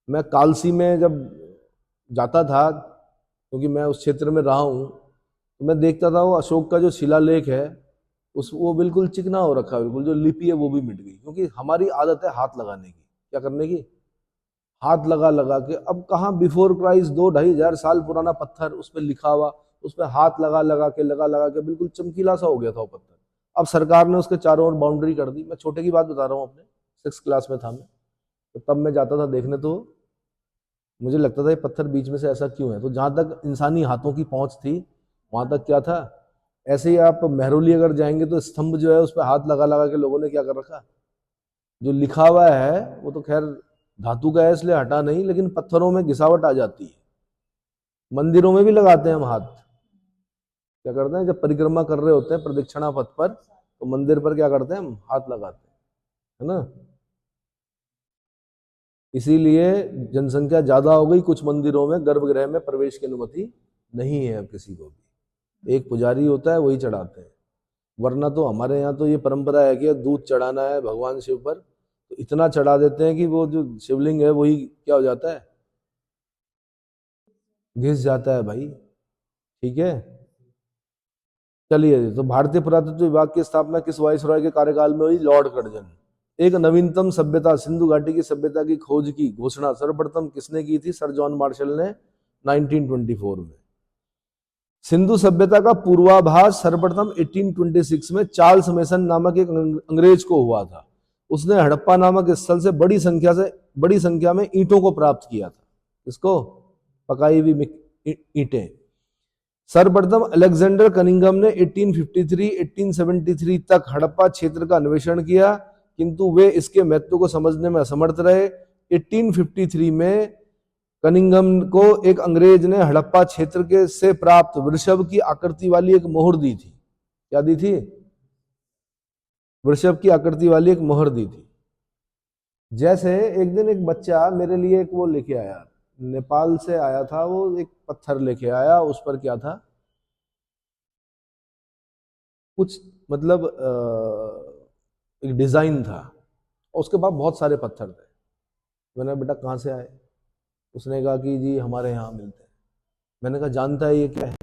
मैं कालसी में जब जाता था, क्योंकि मैं उस क्षेत्र में रहा हूं, तो मैं देखता था वो अशोक का जो शिलालेख है वो बिल्कुल चिकना हो रखा है, बिल्कुल जो लिपि है वो भी मिट गई। क्योंकि हमारी आदत है हाथ लगाने की। क्या करने की? हाथ लगा लगा के। अब कहाँ बिफोर क्राइस्ट 2-2,500 साल पुराना पत्थर, उस पर लिखा हुआ, उस पर हाथ लगा लगा के बिल्कुल चमकीला सा हो गया था वो पत्थर। अब सरकार ने उसके चारों ओर बाउंड्री कर दी। मैं छोटे की बात बता रहा हूँ, अपने 6th क्लास में था मैं, तो तब मैं जाता था देखने, तो मुझे लगता था ये पत्थर बीच में से ऐसा क्यों है। तो जहां तक इंसानी हाथों की पहुंच थी वहां तक क्या था, ऐसे ही आप महरौली अगर जाएंगे तो स्तंभ जो है उस पर हाथ लगा लगा के लोगों ने क्या कर रखा, जो लिखा हुआ है वो तो खैर धातु का है इसलिए हटा नहीं, लेकिन पत्थरों में घिसावट आ जाती है। मंदिरों में भी लगाते हैं हम हाथ। क्या करते हैं, जब परिक्रमा कर रहे होते हैं प्रदक्षिणा पथ पर, तो मंदिर पर क्या करते हैं, हम हाथ लगाते हैं, है ना। इसीलिए जनसंख्या ज्यादा हो गई, कुछ मंदिरों में गर्भगृह में प्रवेश की अनुमति नहीं है अब किसी को भी। एक पुजारी होता है, वही चढ़ाते हैं। वरना तो हमारे यहाँ तो ये परंपरा है कि दूध चढ़ाना है भगवान शिव पर, तो इतना चढ़ा देते हैं कि वो जो शिवलिंग है वही क्या हो जाता है, घिस जाता है भाई। ठीक है, चलिए। तो भारतीय पुरातत्व विभाग की स्थापना किस वायसराय के कार्यकाल में हुई? Lord Curzon. एक नवीनतम सभ्यता, सिंधु घाटी की सभ्यता की खोज की घोषणा सर्वप्रथम किसने की थी? सर जॉन मार्शल ने 1924 में। सिंधु सभ्यता का पूर्वाभास सर्वप्रथम 1826 में चार्ल्स मेसन नामक एक अंग्रेज को हुआ था। उसने हड़प्पा नामक स्थल से बड़ी संख्या में ईंटों को प्राप्त किया था। इसको पकाई हुई ईंटें। सर्वप्रथम अलेक्जेंडर कनिंघम ने 1853-1873 तक हड़प्पा क्षेत्र का अन्वेषण किया, किंतु वे इसके महत्व को समझने में असमर्थ रहे। 1853 में कनिंघम को एक अंग्रेज ने हड़प्पा क्षेत्र के से प्राप्त वृषभ की आकृति वाली एक मोहर दी थी। क्या दी थी? वृषभ की आकृति वाली एक मोहर दी थी। जैसे एक दिन एक बच्चा मेरे लिए एक वो लेके आया, नेपाल से आया था, वो एक पत्थर लेके आया, उस पर क्या था, कुछ मतलब एक डिजाइन था, और उसके बाद बहुत सारे पत्थर थे। मैंने बेटा कहाँ से आए? उसने कहा कि जी हमारे यहाँ मिलते हैं। मैंने कहा जानता है ये क्या है?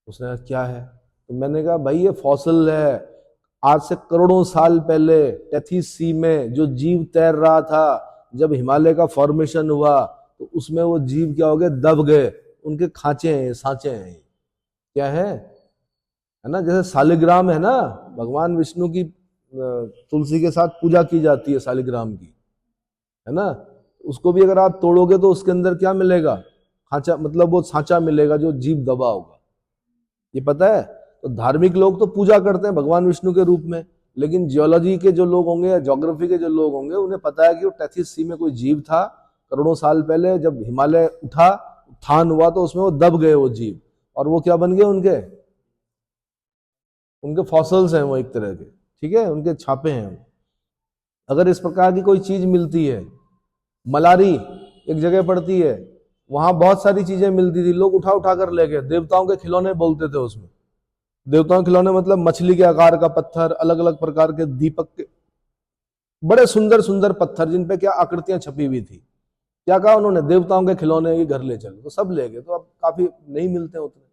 उसने कहा क्या है? तो मैंने कहा भाई ये फॉसिल है। आज से करोड़ों साल पहले टेथीस सी में जो जीव तैर रहा था, जब हिमालय का फॉर्मेशन हुआ तो उसमें वो जीव क्या हो गए? दब गए। उनके खांचे हैं, सांचे हैं। क्या है ना? जैसे सालिग्राम है ना, भगवान विष्णु की तुलसी के साथ पूजा की जाती है सालिग्राम की, है ना? उसको भी अगर आप तोड़ोगे तो उसके अंदर क्या मिलेगा? खांचा, मतलब वो सांचा मिलेगा जो जीव दबा होगा। ये पता है? तो धार्मिक लोग तो पूजा करते हैं भगवान विष्णु के रूप में, लेकिन जियोलॉजी के जो लोग होंगे या ज्योग्राफी के जो लोग होंगे, उन्हें पता है कि वो टेथीस सी में कोई जीव था करोड़ों साल पहले। जब हिमालय उत्थान हुआ तो उसमें वो दब गए वो जीव, और वो क्या बन गए? उनके फॉसिल्स हैं वो एक तरह के, ठीक है, उनके छापे हैं। अगर इस प्रकार की कोई चीज मिलती है, मलारी एक जगह पड़ती है, वहां बहुत सारी चीजें मिलती थी, लोग उठा उठा कर ले गए। देवताओं के खिलौने बोलते थे उसमें। देवताओं के खिलौने मतलब मछली के आकार का पत्थर, अलग अलग प्रकार के दीपक के बड़े सुंदर सुंदर पत्थर, जिन पे क्या आकृतियां छपी हुई थी। क्या कहा उन्होंने? देवताओं के खिलौने ये घर ले चलो, तो सब ले गए। तो अब काफी नहीं मिलते उतने।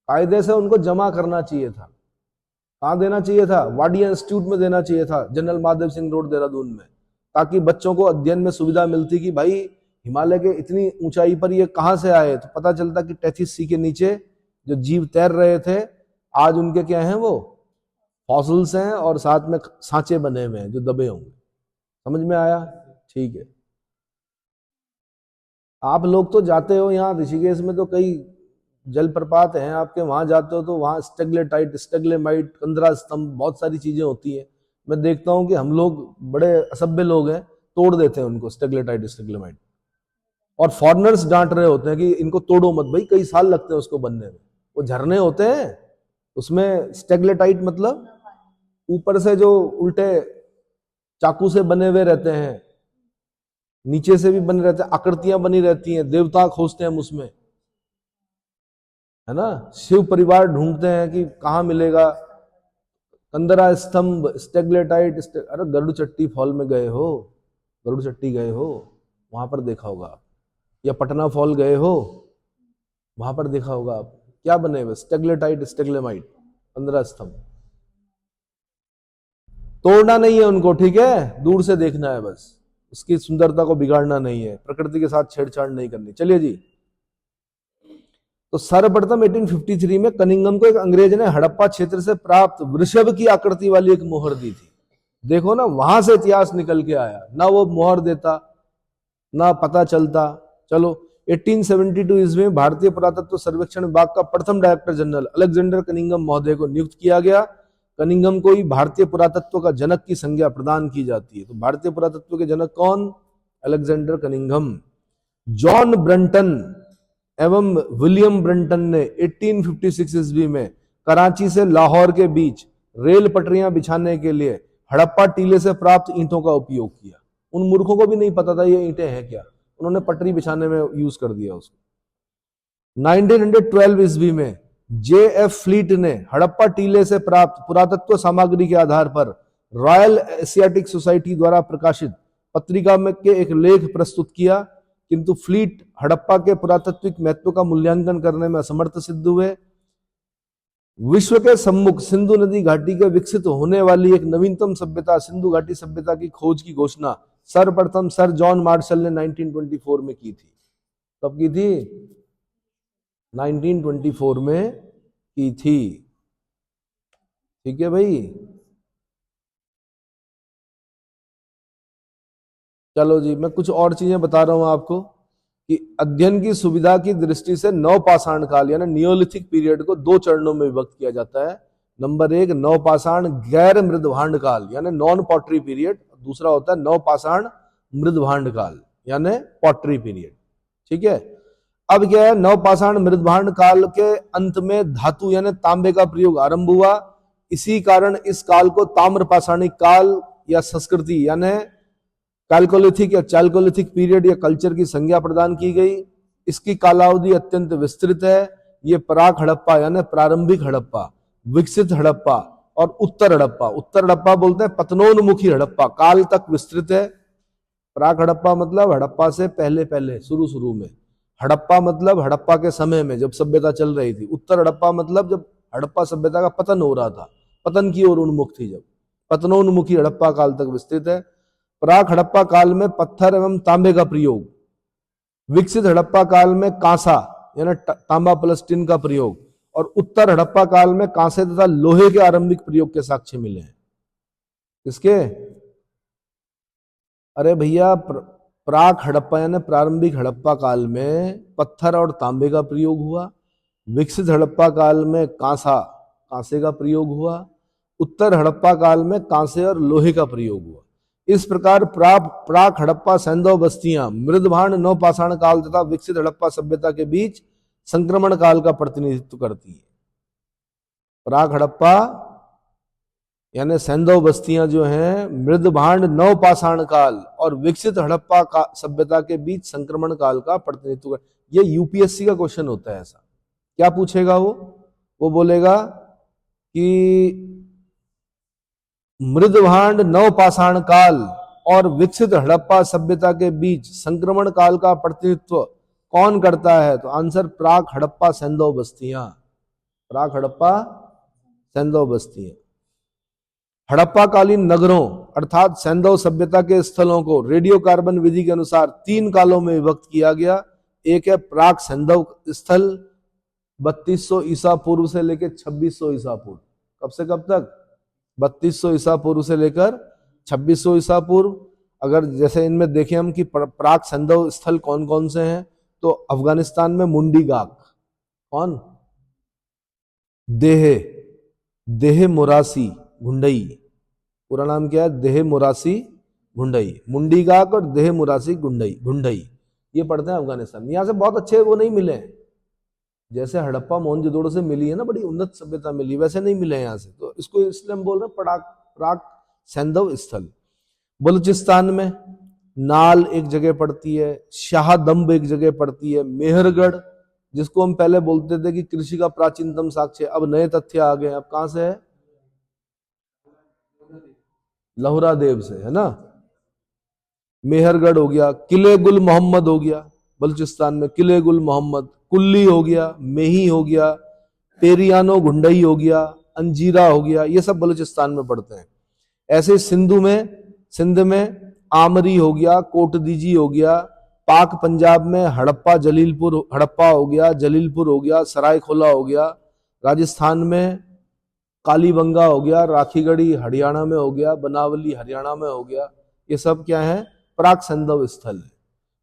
कायदे से उनको जमा करना चाहिए था। कहाँ देना चाहिए था? वाडिया इंस्टीट्यूट में देना चाहिए था, जनरल महादेव सिंह रोड देहरादून में, ताकि बच्चों को अध्ययन में सुविधा मिलती कि भाई हिमालय के इतनी ऊंचाई पर ये कहाँ से आए। तो पता चलता कि टेथीस सी के नीचे जो जीव तैर रहे थे, आज उनके क्या हैं? वो फॉसिल्स हैं, और साथ में सांचे बने हुए हैं जो दबे होंगे। समझ में आया? ठीक है। आप लोग तो जाते हो यहाँ ऋषिकेश में, तो कई जलप्रपात हैं आपके, वहां जाते हो तो वहां स्टेगलेटाइट, स्टेगलेमाइट, 15 स्तंभ, बहुत सारी चीजें होती हैं। मैं देखता हूं कि हम लोग बड़े असभ्य लोग हैं, तोड़ देते हैं उनको, स्टेगलेटाइट स्टेगलेमाइट, और फॉरेनर्स डांट रहे होते हैं कि इनको तोड़ो मत। भाई कई साल लगते हैं उसको बनने में। वो झरने होते हैं, उसमें स्टेगलेटाइट मतलब ऊपर से जो उल्टे चाकू से बने हुए रहते हैं, नीचे से भी बने रहते हैं, आकृतियां बनी रहती हैं। देवता खोजते हैं हम उसमें, है ना? शिव परिवार ढूंढते हैं कि कहाँ मिलेगा। 15 स्तंभ, स्टेगलेटाइट। अरे गरुड़ चट्टी फॉल में गए हो? गरुड़ चट्टी गए हो? वहां पर देखा होगा आप। या पटना फॉल गए हो? वहां पर देखा होगा आप। क्या बने हुए? स्टेगलेटाइट स्टेगलेमाइट, 15 स्तंभ। तोड़ना नहीं है उनको, ठीक है? दूर से देखना है बस। उसकी सुंदरता को बिगाड़ना नहीं है, प्रकृति के साथ छेड़छाड़ नहीं करनी। चलिए जी। तो सर्वप्रथम 1853 में कनिंघम को एक अंग्रेज ने हड़प्पा क्षेत्र से प्राप्त वृषभ की आकृति वाली एक मोहर दी थी। देखो ना, वहां से इतिहास निकल के आया। ना वो मोहर देता, ना पता चलता। चलो 1872 ईस्वी में भारतीय पुरातत्व सर्वेक्षण विभाग का प्रथम डायरेक्टर जनरल अलेक्जेंडर कनिंघम महोदय को नियुक्त किया गया। कनिंघम को ही भारतीय पुरातत्व का जनक की संज्ञा प्रदान की जाती है। तो भारतीय पुरातत्व के जनक कौन? Alexander Cunningham. जॉन ब्रंटन एवं विलियम ब्रंटन ने 1856 ईस्वी में कराची से लाहौर के बीच रेल पटरियां बिछाने के लिए हड़प्पा टीले से प्राप्त ईंटों का उपयोग किया। उन मूर्खों को भी नहीं पता था ये ईंटें हैं क्या, उन्होंने पटरी बिछाने में यूज कर दिया उसको। 1912 ईस्वी में J.F. फ्लीट ने हड़प्पा टीले से प्राप्त पुरातत्व सामग्री के आधार पर रॉयल एशियाटिक सोसाइटी द्वारा प्रकाशित पत्रिका में के एक लेख प्रस्तुत किया, किंतु फ्लीट हड़प्पा के पुरातात्विक महत्व का मूल्यांकन करने में असमर्थ सिद्ध हुए। विश्व के सम्मुख सिंधु नदी घाटी के विकसित होने वाली एक नवीनतम सभ्यता सिंधु घाटी सभ्यता की खोज की घोषणा सर्वप्रथम सर जॉन मार्शल ने 1924 में की थी। कब की थी? 1924 में की थी। ठीक है भाई, चलो जी, मैं कुछ और चीजें बता रहा हूं आपको कि अध्ययन की सुविधा की दृष्टि से नवपाषाण काल यानी नियोलिथिक पीरियड को दो चरणों में विभक्त किया जाता है। नंबर एक, नवपाषाण गैर मृदभांड काल यानी नॉन पॉटरी पीरियड। दूसरा होता है नवपाषाण मृदभांड काल यानी पॉटरी पीरियड। ठीक है, अब क्या है, नवपाषाण मृदभांड काल के अंत में धातु यानी तांबे का प्रयोग आरंभ हुआ। इसी कारण इस काल को ताम्रपाषाणिक काल या संस्कृति यानी कैल्कोलिथिक या चाल्कोलिथिक पीरियड या कल्चर की संज्ञा प्रदान की गई। इसकी कालावधि अत्यंत विस्तृत है। ये प्राक हड़प्पा यानी प्रारंभिक हड़प्पा, विकसित हड़प्पा और उत्तर हड़प्पा, उत्तर हड़प्पा बोलते हैं पतनोन्मुखी हड़प्पा, काल तक विस्तृत है। प्राक हड़प्पा मतलब हड़प्पा से पहले पहले, शुरू शुरू में। हड़प्पा मतलब हड़प्पा के समय में जब सभ्यता चल रही थी। उत्तर हड़प्पा मतलब जब हड़प्पा सभ्यता का पतन हो रहा था, पतन की ओर उन्मुख थी, जब पतनोन्मुखी हड़प्पा काल तक विस्तृत है। प्राक हड़प्पा काल में पत्थर एवं तांबे का प्रयोग, विकसित हड़प्पा काल में कांसा यानी तांबा प्लस टिन का प्रयोग, और उत्तर हड़प्पा काल में कांसे तथा लोहे के आरंभिक प्रयोग के साक्ष्य मिले हैं। किसके? अरे भैया, प्राक हड़प्पा यानी प्रारंभिक हड़प्पा काल में पत्थर और तांबे का प्रयोग हुआ। विकसित हड़प्पा काल में कांसे का प्रयोग हुआ। उत्तर हड़प्पा काल में कांसे और लोहे का प्रयोग हुआ। इस प्रकार प्राक हड़प्पा सैंधव बस्तियां मृदभांड नवपाषाण काल तथा विकसित हड़प्पा सभ्यता के बीच संक्रमण काल का प्रतिनिधित्व करती है। प्राक हड़प्पा यानी सैंधव बस्तियां जो हैं मृदभांड नवपाषाण काल और विकसित हड़प्पा का सभ्यता के बीच संक्रमण काल का प्रतिनिधित्व कर। ये यूपीएससी का क्वेश्चन होता है। ऐसा क्या पूछेगा वो बोलेगा कि मृदभांड नवपाषाण काल और विकसित हड़प्पा सभ्यता के बीच संक्रमण काल का प्रतिनिधित्व कौन करता है? तो आंसर प्राक हड़प्पा सैंधव बस्तियां, प्राक हड़प्पा सैंधव बस्तियां। हड़प्पाकालीन नगरों अर्थात सैंधव सभ्यता के स्थलों को रेडियो कार्बन विधि के अनुसार 3 कालों में विभक्त किया गया। एक है प्राक सैंधव स्थल 3200 ईसा पूर्व से लेकर 2600 ईसा पूर्व। कब से कब तक? 3200 ईसा पूर्व से लेकर 2600 ईसा पूर्व। अगर जैसे इनमें देखें हम कि प्राक सैंधव स्थल कौन कौन से हैं, तो अफगानिस्तान में मुंडी गाक, कौन? देह मोरासी घुंडई, पूरा नाम क्या है? देह मोरासी घुंडई, मुंडी गाक और देह मोरासी घुंडई, ये पढ़ते हैं अफगानिस्तान। यहाँ से बहुत अच्छे वो नहीं मिले, जैसे हड़प्पा मोहनजोदड़ो से मिली है ना, बड़ी उन्नत सभ्यता मिली, वैसे नहीं मिले यहाँ से। तो इसको इसलिए हम बोल रहे हैं प्राक सैंधव स्थल। बलूचिस्तान में नाल एक जगह पड़ती है, शाहदम्ब एक जगह पड़ती है, मेहरगढ़ जिसको हम पहले बोलते थे कि कृषि का प्राचीनतम साक्ष्य, अब नए तथ्य आ गए। अब कहां से है? लहुरा देव से, है ना। मेहरगढ़ हो गया, किले गुल मोहम्मद हो गया बलूचिस्तान में, किले गुल मोहम्मद, कुल्ली हो गया, मेही हो गया, पेरियानो घुंडई हो गया, अंजीरा हो गया, ये सब बलूचिस्तान में पड़ते हैं। ऐसे सिंध में आमरी हो गया, कोटदीजी हो गया, पाक पंजाब में हड़प्पा हो गया, जलीलपुर हो गया, सरायखोला हो गया, राजस्थान में कालीबंगा हो गया, राखीगढ़ी हरियाणा में हो गया, बनावली हरियाणा में हो गया। ये सब क्या है? प्राक सैंधव स्थल है।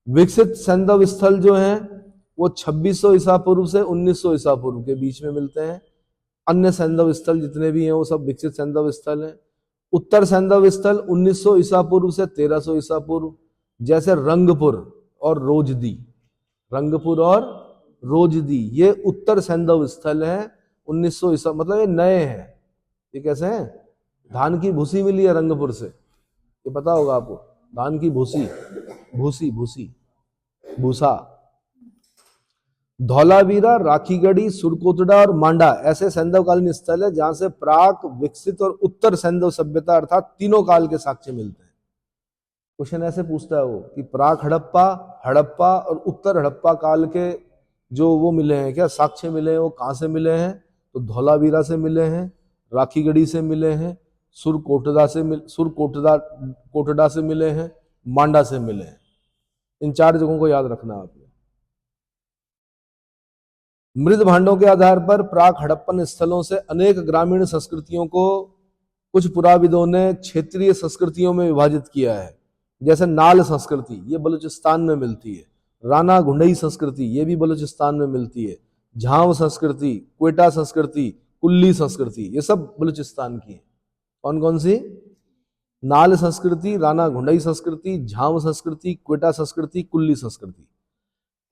विकसित सैंधव स्थल जो हैं वो 2600 ईसा पूर्व से 1900 ईसा पूर्व के बीच में मिलते हैं। अन्य सैंधव स्थल जितने भी हैं वो सब विकसित सैंधव स्थल हैं। उत्तर सैंधव स्थल 1900 ईसा पूर्व से 1300 ईसा पूर्व, जैसे रंगपुर और रोजदी, ये उत्तर सैंधव स्थल है। 1900 ईसा मतलब ये नए हैं। ये कैसे हैं? धान की भूसी मिली है रंगपुर से, ये पता होगा आपको। धान की भूसा। धौलावीरा, राखीगढ़ी, सुरकोटड़ा और मांडा ऐसे सैंधवकालीन स्थल है जहां से प्राक, विकसित और उत्तर सैंधव सभ्यता अर्थात तीनों काल के साक्ष्य मिलते हैं। क्वेश्चन ऐसे पूछता है वो कि प्राक हड़प्पा और उत्तर हड़प्पा काल के जो वो मिले हैं, क्या साक्ष्य मिले हैं, वो कहां से मिले हैं? तो धौलावीरा से मिले हैं, राखीगढ़ी से मिले हैं, सुरकोटड़ा से मिले हैं, मांडा से मिले हैं। इन 4 जगहों को याद रखना आपने। मृद भांडों के आधार पर प्राक हड़प्पन स्थलों से अनेक ग्रामीण संस्कृतियों को कुछ पुराविदों ने क्षेत्रीय संस्कृतियों में विभाजित किया है। जैसे नाल संस्कृति, ये बलूचिस्तान में मिलती है। राना घुंडई संस्कृति, ये भी बलूचिस्तान में मिलती है। झांव संस्कृति, क्वेटा संस्कृति, कुल्ली संस्कृति, ये सब बलूचिस्तान की है। कौन कौन सी? नाल संस्कृति, राना घुंडई संस्कृति, झांव संस्कृति, क्वेटा संस्कृति, कुल्ली संस्कृति।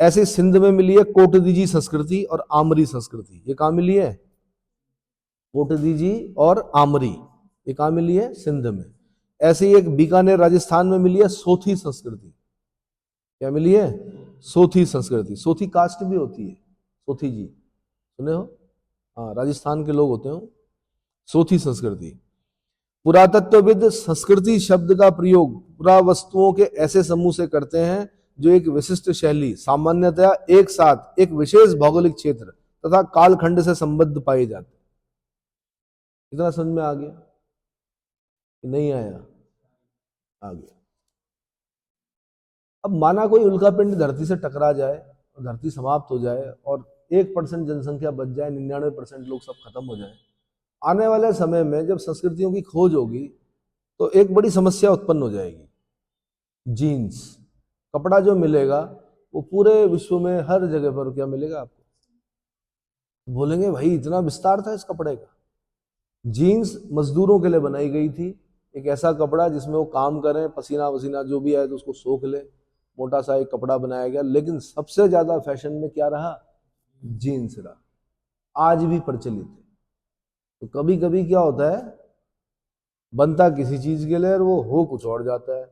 ऐसे सिंध में मिली है कोटदीजी संस्कृति और आमरी संस्कृति। ये कहां मिली है? कोटदीजी और आमरी, ये कहां मिली है? सिंध में। ऐसे ही एक बीकानेर राजस्थान में मिली है सोथी संस्कृति। क्या मिली है? सोथी संस्कृति। सोथी कास्ट भी होती है, सोथी जी सुने हो? हाँ, राजस्थान के लोग होते हो। सोथी संस्कृति। पुरातत्वविद संस्कृति शब्द का प्रयोग पुरावस्तुओं के ऐसे समूह से करते हैं जो एक विशिष्ट शैली, सामान्यतया एक साथ एक विशेष भौगोलिक क्षेत्र तथा कालखंड से संबद्ध पाए जाते हैं। इतना समझ में आ गया कि नहीं आया? आ गया। अब माना कोई उल्कापिंड धरती से टकरा जाए और धरती समाप्त हो जाए और 1% जनसंख्या बच जाए, 99% लोग सब खत्म हो जाए। आने वाले समय में जब संस्कृतियों की खोज होगी तो एक बड़ी समस्या उत्पन्न हो जाएगी। जीन्स, कपड़ा जो मिलेगा वो पूरे विश्व में हर जगह पर क्या मिलेगा आपको? बोलेंगे भाई इतना विस्तार था इस कपड़े का। जीन्स मजदूरों के लिए बनाई गई थी, एक ऐसा कपड़ा जिसमें वो काम करें, पसीना वसीना जो भी आए तो उसको सोख ले, मोटा सा एक कपड़ा बनाया गया। लेकिन सबसे ज्यादा फैशन में क्या रहा? जीन्स रहा, आज भी प्रचलित है। तो कभी कभी क्या होता है, बनता किसी चीज के लिए और वो हो कुछ और जाता है।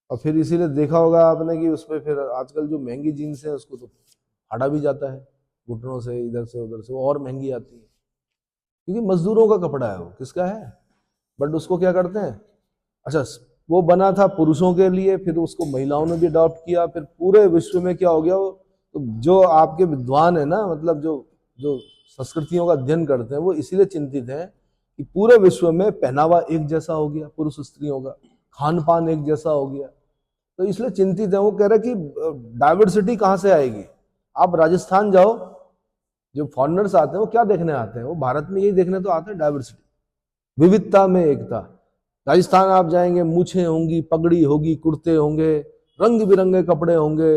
और फिर इसीलिए देखा होगा आपने कि उसमें फिर आजकल जो महंगी जीन्स है उसको तो फाड़ा भी जाता है घुटनों से, इधर से उधर से, वो और महंगी आती है क्योंकि मजदूरों का कपड़ा है। वो किसका है? बट उसको क्या करते हैं, अच्छा वो बना था पुरुषों के लिए, फिर उसको महिलाओं ने भी अडॉप्ट किया, फिर पूरे विश्व में क्या हो गया वो। तो जो आपके विद्वान है ना, मतलब जो जो संस्कृतियों का अध्ययन करते हैं, वो इसीलिए चिंतित हैं कि पूरे विश्व में पहनावा एक जैसा हो गया, पुरुष स्त्रियों का खान पान एक जैसा हो गया। तो इसलिए चिंतित है। वो कह रहे कि डाइवर्सिटी कहाँ से आएगी? आप राजस्थान जाओ, जो फॉरेनर्स आते हैं वो क्या देखने आते हैं? वो भारत में यही देखने तो आते हैं, डाइवर्सिटी, विविधता में एकता। राजस्थान आप जाएंगे, मूछें होंगी, पगड़ी होगी, कुर्ते होंगे, रंग बिरंगे कपड़े होंगे,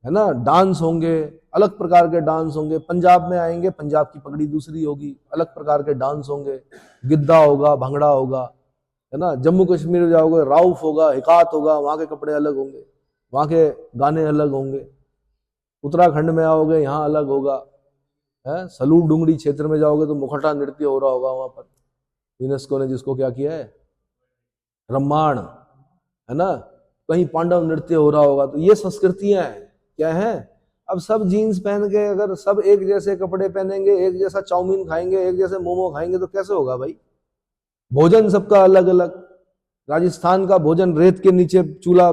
है ना, डांस होंगे, अलग प्रकार के डांस होंगे। पंजाब में आएंगे, पंजाब की पगड़ी दूसरी होगी, अलग प्रकार के डांस होंगे, गिद्दा होगा, भंगड़ा होगा, है ना। जम्मू कश्मीर जाओगे, राउफ होगा, हिकात होगा, वहां के कपड़े अलग होंगे, वहां के गाने अलग होंगे। उत्तराखंड में आओगे, यहाँ अलग होगा, है। सलूर डुंगरी क्षेत्र में जाओगे तो मुखटा नृत्य हो रहा होगा वहां पर, यूनेस्को ने जिसको क्या किया है, रामायण, है ना। कहीं पांडव नृत्य हो रहा होगा। तो ये संस्कृतियां हैं, क्या है। अब सब जीन्स पहन के अगर सब एक जैसे कपड़े पहनेंगे, एक जैसा चाउमीन खाएंगे, एक जैसे मोमो खाएंगे तो कैसे होगा भाई? भोजन सबका अलग अलग। राजस्थान का भोजन रेत के नीचे चूल्हा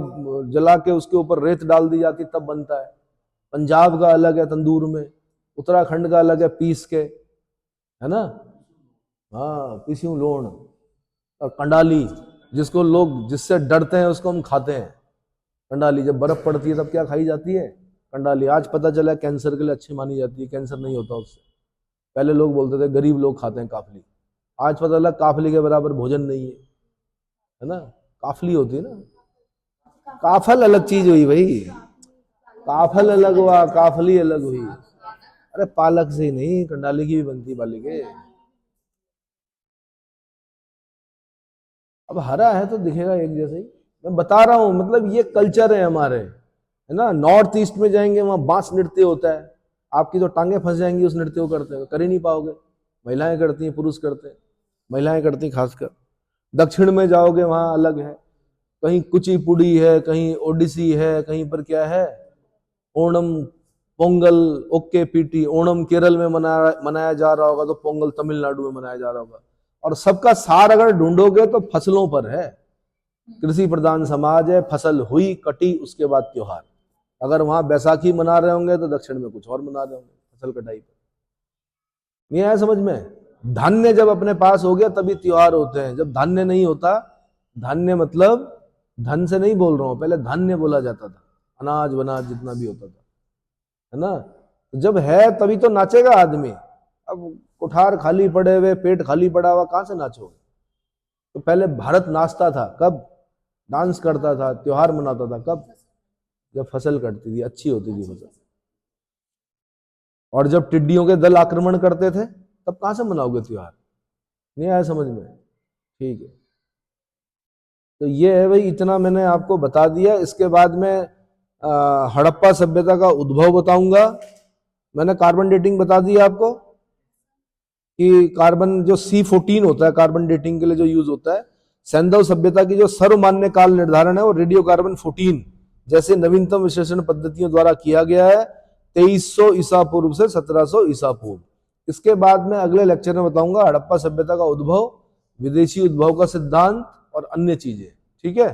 जला के उसके ऊपर रेत डाल दी जाती तब बनता है। पंजाब का अलग है तंदूर में, उत्तराखंड का अलग है पीस के, है ना। हाँ, पीसी लोण। और कंडाली, जिसको लोग जिससे डरते हैं उसको हम खाते हैं। कंडाली जब बर्फ पड़ती है तब क्या खाई जाती है? कंडाली। आज पता चला कैंसर के लिए अच्छी मानी जाती है, कैंसर नहीं होता उससे। पहले लोग बोलते थे गरीब लोग खाते हैं काफली, आज पता चला काफली के बराबर भोजन नहीं है ना। काफली होती है ना, काफल अलग चीज हुई भाई, काफल अलग हुआ, काफली अलग हुई। अरे पालक से ही नहीं, कंडाली की भी बनती पाली के। अब हरा है तो दिखेगा एक जैसे ही, मैं बता रहा हूं। मतलब ये कल्चर है हमारे, है ना। नॉर्थ ईस्ट में जाएंगे, वहां बांस नृत्य होता है, आपकी तो टांगे फंस जाएंगी उस नृत्य को करते हुए, कर ही नहीं पाओगे। महिलाएं करती हैं, पुरुष करते हैं, महिलाएं करती हैं खासकर। दक्षिण में जाओगे वहां अलग है, कहीं कुचिपुड़ी है, कहीं ओडिसी है, कहीं पर क्या है, ओणम, पोंगल, ओके पीटी। ओणम केरल में मनाया जा रहा होगा तो पोंगल तमिलनाडु में मनाया जा रहा होगा। और सबका सार अगर ढूंढोगे तो फसलों पर है। कृषि प्रधान समाज है, फसल हुई, कटी, उसके बाद त्योहार। अगर वहां बैसाखी मना रहे होंगे तो दक्षिण में कुछ और मना रहे होंगे, फसल कटाई पर। नहीं आया समझ में? धान्य जब अपने पास हो गया तभी त्योहार होते हैं। जब धान्य नहीं होता, धान्य मतलब धन से नहीं बोल रहा हूं, पहले धान्य बोला जाता था, अनाज वनाज जितना भी होता था, है ना। जब है तभी तो नाचेगा आदमी। अब कुठार खाली पड़े हुए, पेट खाली पड़ा हुआ, कहां से नाचोगे? तो पहले भारत नाचता था कब? डांस करता था, त्योहार मनाता था कब? जब फसल कटती थी, अच्छी होती थी फसल। और जब टिड्डियों के दल आक्रमण करते थे तब कहां से मनाओगे त्योहार? नहीं आया समझ में? ठीक है, तो ये है भाई, इतना मैंने आपको बता दिया। इसके बाद में हड़प्पा सभ्यता का उद्भव बताऊंगा। मैंने कार्बन डेटिंग बता दी आपको कि कार्बन जो C14 होता है कार्बन डेटिंग के लिए जो यूज होता है, सैंधव सभ्यता की जो सर्वमान्य काल निर्धारण है वो रेडियो कार्बन 14 जैसे नवीनतम विश्लेषण पद्धतियों द्वारा किया गया है, 2300 ईसा पूर्व से 1700 ईसा पूर्व। इसके बाद में अगले लेक्चर में बताऊंगा हड़प्पा सभ्यता का उद्भव, विदेशी उद्भव का सिद्धांत और अन्य चीजें। ठीक है।